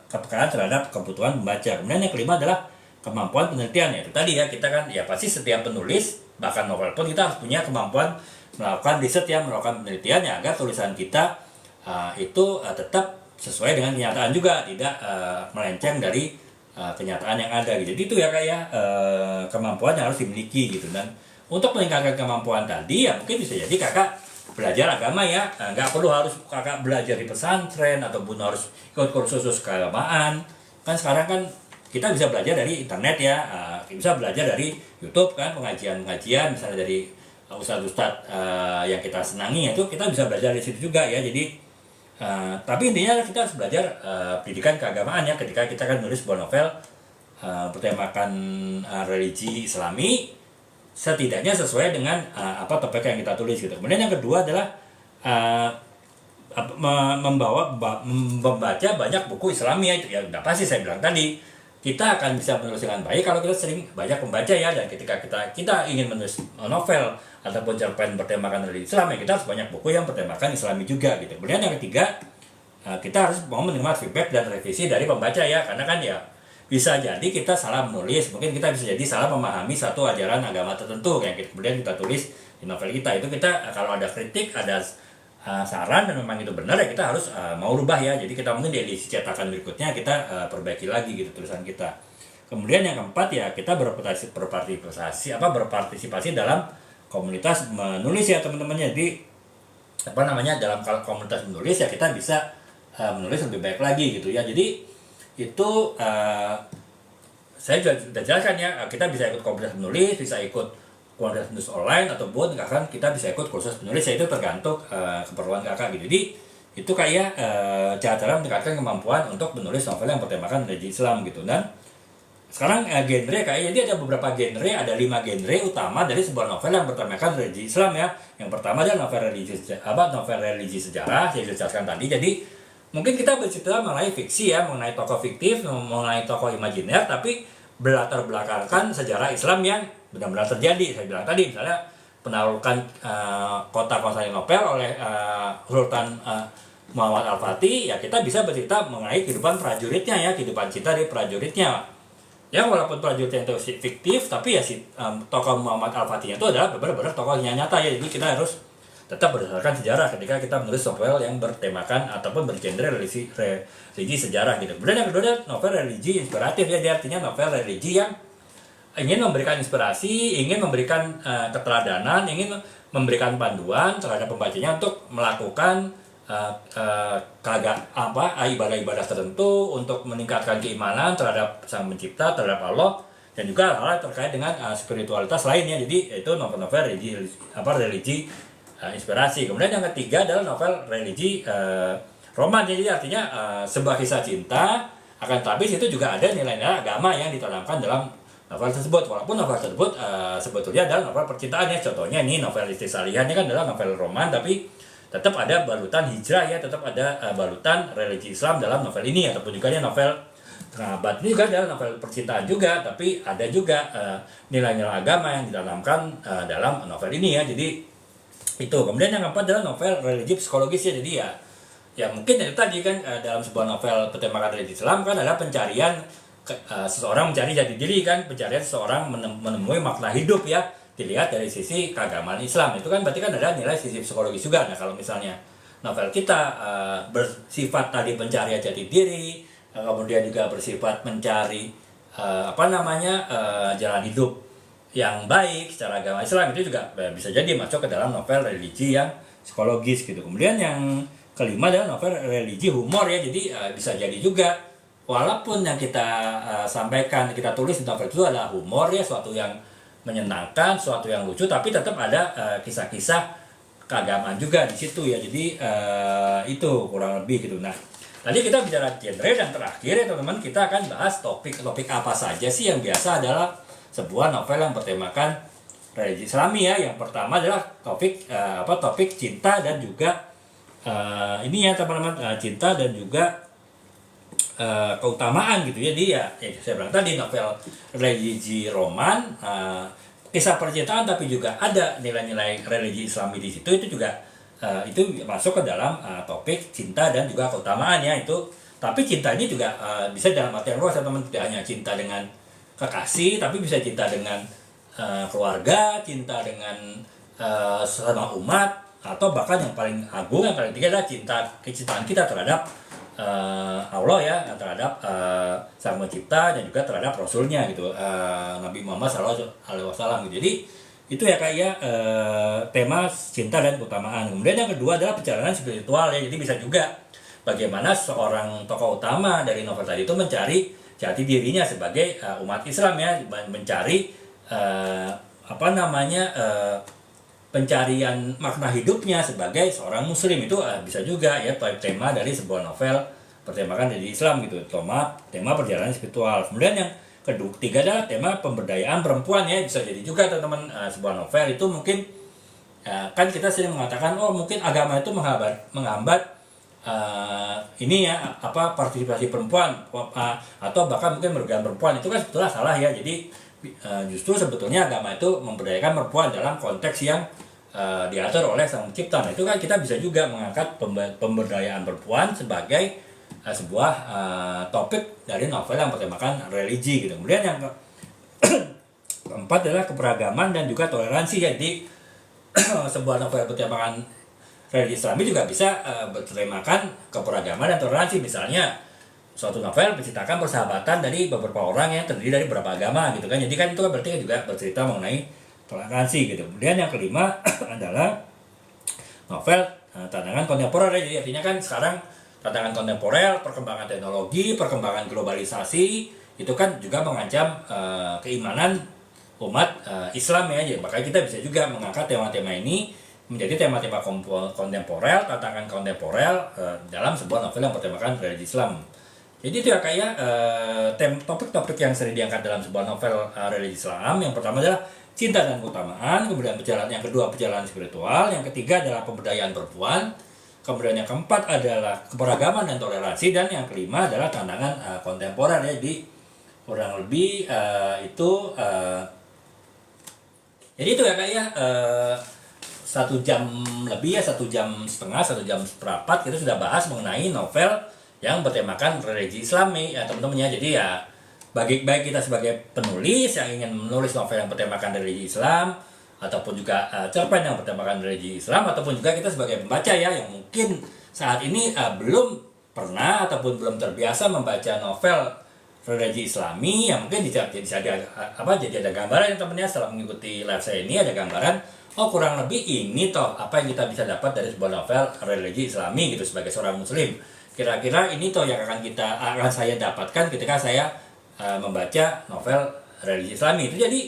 Speaker 2: kepekaan terhadap kebutuhan membaca. Kemudian yang kelima adalah kemampuan penelitian ya. Itu tadi ya, kita kan ya pasti setiap penulis bahkan novel pun kita harus punya kemampuan melakukan riset ya, melakukan penelitian ya, agar tulisan kita itu tetap sesuai dengan kenyataan juga, tidak melenceng dari kenyataan yang ada gitu. Jadi itu ya Kak ya, kemampuan yang harus dimiliki gitu. Dan untuk meningkatkan kemampuan tadi ya mungkin bisa jadi kakak belajar agama ya, nggak perlu harus kakak belajar di pesantren ataupun harus ikut kursus keagamaan. Kan sekarang kan kita bisa belajar dari internet ya, bisa belajar dari YouTube kan, pengajian misalnya dari ustadz-ustadz yang kita senangi itu kita bisa belajar di situ juga ya. Jadi tapi intinya kita harus belajar pendidikan keagamaan ya ketika kita kan nulis sebuah novel bertemakan religi Islami, setidaknya sesuai dengan apa topik yang kita tulis gitu. Kemudian yang kedua adalah membaca banyak buku Islami ya, itu ya udah pasti saya bilang tadi, kita akan bisa menulis dengan baik kalau kita sering banyak membaca ya. Dan ketika kita ingin menulis novel ataupun cerpen bertemakan religi Islam ya, kita harus banyak buku yang bertemakan Islami juga gitu. Kemudian yang ketiga, kita harus mau menerima feedback dan revisi dari pembaca ya, karena kan ya bisa jadi kita salah menulis, mungkin kita bisa jadi salah memahami satu ajaran agama tertentu yang kemudian kita tulis di novel kita. Itu kita kalau ada kritik, ada saran dan memang itu benar ya, kita harus mau rubah ya. Jadi kita mungkin di edisi cetakan berikutnya kita perbaiki lagi gitu tulisan kita. Kemudian yang keempat ya, kita berpartisipasi dalam komunitas menulis ya teman-teman. Jadi dalam komunitas menulis ya kita bisa menulis lebih baik lagi gitu ya. Jadi itu saya sudah jelaskan ya, kita bisa ikut komunitas menulis, bisa ikut komunitas menulis online, ataupun bahkan kita bisa ikut kursus penulis ya, itu tergantung keperluan kakak gitu. Jadi itu kayak cara-cara meningkatkan kemampuan untuk menulis novel yang bertemakan religi Islam gitu. Dan sekarang genre kayaknya jadi ada beberapa genre, ada 5 genre utama dari sebuah novel yang bertemakan religi Islam ya. Yang pertama adalah novel religi sejarah, saya jelaskan tadi. Jadi mungkin kita bercerita mengenai fiksi ya, mengenai tokoh fiktif, mengenai tokoh imajiner, tapi berlatar belakangkan sejarah Islam yang benar-benar terjadi. Saya bilang tadi, misalnya penaklukan kota Konstantinopel oleh Sultan Muhammad Al-Fatih, ya kita bisa bercerita mengenai kehidupan prajuritnya ya, kehidupan cinta dari prajuritnya. Ya walaupun prajuritnya itu fiktif, tapi ya si tokoh Muhammad Al-Fatihnya itu adalah benar-benar tokoh yang nyata ya. Jadi kita harus tetap berdasarkan sejarah ketika kita menulis novel yang bertemakan ataupun bergenre religi sejarah gitu. Kemudian yang kedua adalah novel religi inspiratif ya, dia artinya novel religi yang ingin memberikan inspirasi, ingin memberikan keteladanan, ingin memberikan panduan terhadap pembacanya untuk melakukan ibadah-ibadah tertentu, untuk meningkatkan keimanan terhadap Sang Pencipta, terhadap Allah, dan juga hal-hal terkait dengan spiritualitas lainnya. Jadi itu novel-novel religi inspirasi. Kemudian yang ketiga adalah novel religi roman. Jadi artinya sebuah kisah cinta, akan tapi situ juga ada nilai-nilai agama yang ditanamkan dalam novel tersebut. Walaupun novel tersebut sebetulnya adalah novel percintaan ya. Contohnya ini novel Istissalihah ini kan adalah novel roman, tapi tetap ada balutan hijrah ya, tetap ada balutan religi Islam dalam novel ini. Ataupun juga novel Abad ini juga adalah novel percintaan juga, tapi ada juga nilai-nilai agama yang ditanamkan dalam novel ini ya. Jadi itu. Kemudian yang keempat adalah novel religi psikologis ya. Jadi ya mungkin itu tadi kan dalam sebuah novel bertemakan religi Islam kan adalah pencarian seseorang mencari jati diri kan, pencarian seseorang menemui makna hidup ya, dilihat dari sisi keagamaan Islam. Itu kan berarti kan ada nilai sisi psikologis juga. Nah kalau misalnya
Speaker 3: novel kita bersifat tadi pencarian jati diri, kemudian juga bersifat mencari jalan hidup yang baik secara agama Islam, itu juga bisa jadi masuk ke dalam novel religi yang psikologis gitu. Kemudian yang kelima adalah novel religi humor ya, jadi bisa jadi juga walaupun yang kita sampaikan, kita tulis di novel itu adalah humor ya, suatu yang menyenangkan, suatu yang lucu, tapi tetap ada kisah-kisah keagamaan juga di situ ya. Jadi itu kurang lebih gitu. Nah, tadi kita bicara genre, dan terakhir ya teman-teman, kita akan bahas topik-topik apa saja sih yang biasa adalah sebuah novel yang bertemakan religi Islami ya. Yang pertama adalah topik cinta dan juga ini ya teman-teman, cinta dan juga keutamaan gitu ya. Dia saya bilang tadi novel religi roman, kisah percintaan, tapi juga ada nilai-nilai religi Islami di situ. Itu juga itu masuk ke dalam topik cinta dan juga keutamaan ya itu. Tapi cinta ini juga bisa dalam arti yang luas ya teman, tidak hanya cinta dengan kekasih, tapi bisa cinta dengan keluarga, cinta dengan sesama umat, atau bahkan yang paling agung, yang paling tinggi adalah kecintaan kita terhadap Allah ya, terhadap Sang Pencipta dan juga terhadap Rasulnya gitu, Nabi Muhammad SAW gitu. Jadi itu ya kayak tema cinta dan keutamaan. Kemudian yang kedua adalah perjalanan spiritual ya. Jadi bisa juga bagaimana seorang tokoh utama dari novel tadi itu mencari jati dirinya sebagai umat Islam ya, mencari pencarian makna hidupnya sebagai seorang muslim. Itu bisa juga ya tema dari sebuah novel bertemakan dari Islam gitu, tema perjalanan spiritual. Kemudian yang ketiga adalah tema pemberdayaan perempuan ya. Bisa jadi juga teman-teman sebuah novel itu mungkin kan kita sering mengatakan mungkin agama itu menghambat ini ya partisipasi perempuan atau bahkan mungkin merugikan perempuan. Itu kan sebetulnya salah ya. Jadi justru sebetulnya agama itu memberdayakan perempuan dalam konteks yang diatur oleh Sang Pencipta. Nah, itu kan kita bisa juga mengangkat pemberdayaan perempuan sebagai sebuah topik dari novel yang bertemakan religi gitu. Kemudian yang keempat adalah keberagaman dan juga toleransi. Jadi sebuah novel bertemakan religi Islami juga bisa bertemakan keberagaman dan toleransi. Misalnya suatu novel menceritakan persahabatan dari beberapa orang yang terdiri dari beberapa agama gitu kan. Jadi kan itu kan berarti juga bercerita mengenai toleransi gitu. Kemudian yang kelima adalah novel tantangan kontemporer. Jadi artinya kan sekarang tantangan kontemporer, perkembangan teknologi, perkembangan globalisasi itu kan juga mengancam keimanan umat Islam ya. Jadi makanya kita bisa juga mengangkat tema-tema ini menjadi tema-tema kontemporer, tantangan kontemporer dalam sebuah novel yang bertemakan religi Islam. Jadi itu ya kayak topik-topik yang sering diangkat dalam sebuah novel religi Islam. Yang pertama adalah cinta dan keutamaan, kemudian yang kedua perjalanan spiritual, yang ketiga adalah pemberdayaan perempuan, kemudian yang keempat adalah keberagaman dan toleransi, dan yang kelima adalah tantangan kontemporer ya. Jadi kurang lebih jadi itu ya kayak 1 jam lebih ya, 1 jam setengah, 1 jam seperempat kita sudah bahas mengenai novel yang bertemakan religi Islami ya teman-teman ya. Jadi ya baik kita sebagai penulis yang ingin menulis novel yang bertemakan religi Islam, ataupun juga cerpen yang bertemakan religi Islam, ataupun juga kita sebagai pembaca ya yang mungkin saat ini belum pernah ataupun belum terbiasa membaca novel religi Islami, yang mungkin jadi ada gambaran ya teman-teman ya. Setelah mengikuti live saya ini ada gambaran, kurang lebih ini apa yang kita bisa dapat dari sebuah novel religi Islami gitu sebagai seorang muslim. Kira-kira ini yang akan saya dapatkan ketika saya membaca novel religi Islami itu. Jadi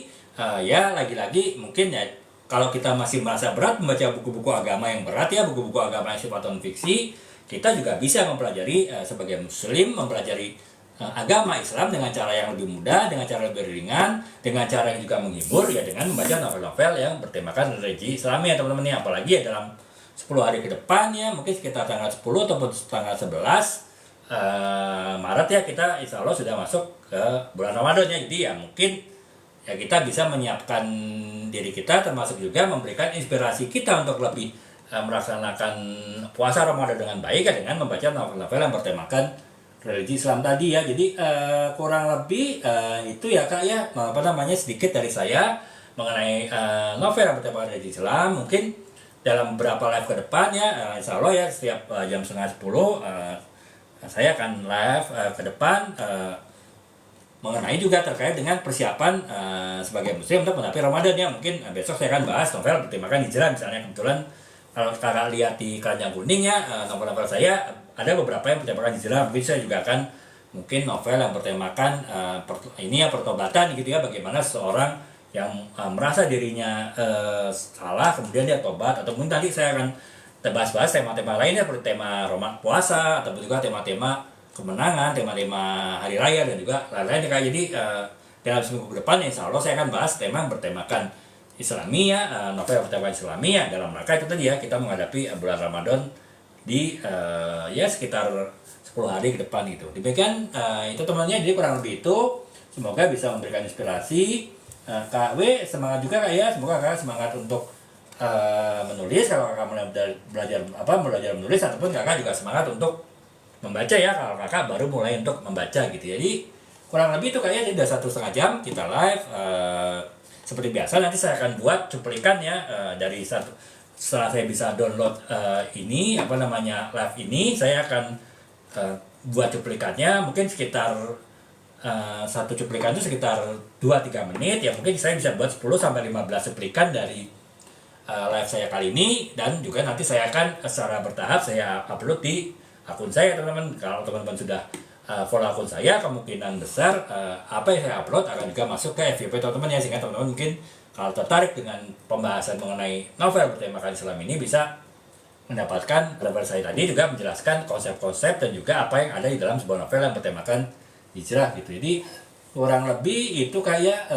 Speaker 3: ya lagi-lagi mungkin ya kalau kita masih merasa berat membaca buku-buku agama yang berat ya, buku-buku agama yang sifat non fiksi, kita juga bisa mempelajari sebagai muslim, mempelajari agama Islam dengan cara yang lebih mudah, dengan cara lebih ringan, dengan cara yang juga menghibur ya, dengan membaca novel-novel yang bertemakan religi Islami ya teman-teman ya. Apalagi ya dalam 10 hari ke depan ya, mungkin sekitar tanggal 10 ataupun tanggal 11 Maret ya, kita insya Allah sudah masuk ke bulan Ramadan ya. Jadi ya mungkin ya kita bisa menyiapkan diri kita, termasuk juga memberikan inspirasi kita untuk lebih melaksanakan puasa Ramadan dengan baik ya, dengan membaca novel-novel yang bertemakan religi Islam tadi ya. Jadi kurang lebih itu ya Kak ya, sedikit dari saya mengenai novel yang bertemakan religi Islam. Mungkin dalam beberapa live ke depan ya, insya Allah ya setiap jam 9:30 saya akan live ke depan mengenai juga terkait dengan persiapan sebagai muslim untuk menghadapi Ramadan ya. Mungkin besok saya akan bahas novel bertemakan hijrah misalnya. Kebetulan kalau kakak lihat di keranjang kuning ya, novel-novel saya ada beberapa yang bertemakan hijrah. Mungkin saya juga akan mungkin novel yang bertemakan pertobatan gitu ya, bagaimana seseorang yang merasa dirinya salah kemudian dia tobat, ataupun tadi saya akan bahas-bahas tema-tema lainnya seperti tema Ramadan puasa, ataupun juga tema-tema kemenangan, tema-tema hari raya dan juga lain-lain. Jadi dalam seminggu ke depan insya Allah saya akan bahas tema yang bertemakan Islami ya, novel bertemakan Islami ya, dalam rangka itu tadi ya, kita menghadapi bulan Ramadan di ya sekitar 10 hari ke depan gitu. Demikian itu teman-temannya, jadi kurang lebih itu, semoga bisa memberikan inspirasi. Kak W semangat juga Kak ya, semoga Kak semangat untuk menulis kalau Kakak mulai belajar menulis, ataupun Kakak juga semangat untuk membaca ya kalau Kakak baru mulai untuk membaca gitu. Jadi kurang lebih itu kayaknya sudah 1,5 jam kita live. Seperti biasa nanti saya akan buat cuplikan ya dari setelah saya bisa download ini live ini, saya akan buat cuplikannya mungkin sekitar satu cuplikan itu sekitar 2-3 menit ya, mungkin saya bisa buat 10-15 cuplikan dari live saya kali ini, dan juga nanti saya akan secara bertahap saya upload di akun saya teman-teman. Kalau teman-teman sudah follow akun saya, kemungkinan besar apa yang saya upload akan juga masuk ke FYP teman-teman ya, sehingga teman-teman mungkin kalau tertarik dengan pembahasan mengenai novel bertemakan Islam ini bisa mendapatkan novel saya tadi, juga menjelaskan konsep-konsep dan juga apa yang ada di dalam sebuah novel yang bertemakan hijrah gitu. Jadi kurang lebih itu kayak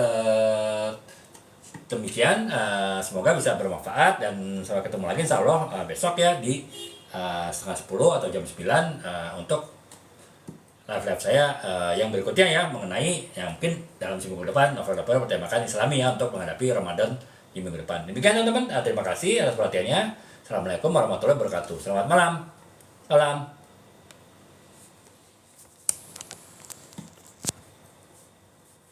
Speaker 3: demikian. Semoga bisa bermanfaat dan sampai ketemu lagi insya Allah besok ya di 9:30 atau jam 9 untuk live saya yang berikutnya ya, mengenai yang mungkin dalam seminggu depan novel-novel bertemakan Islami ya, untuk menghadapi Ramadan di minggu depan. Demikian teman-teman, terima kasih atas perhatiannya. Assalamualaikum warahmatullahi wabarakatuh. Selamat malam. Salam.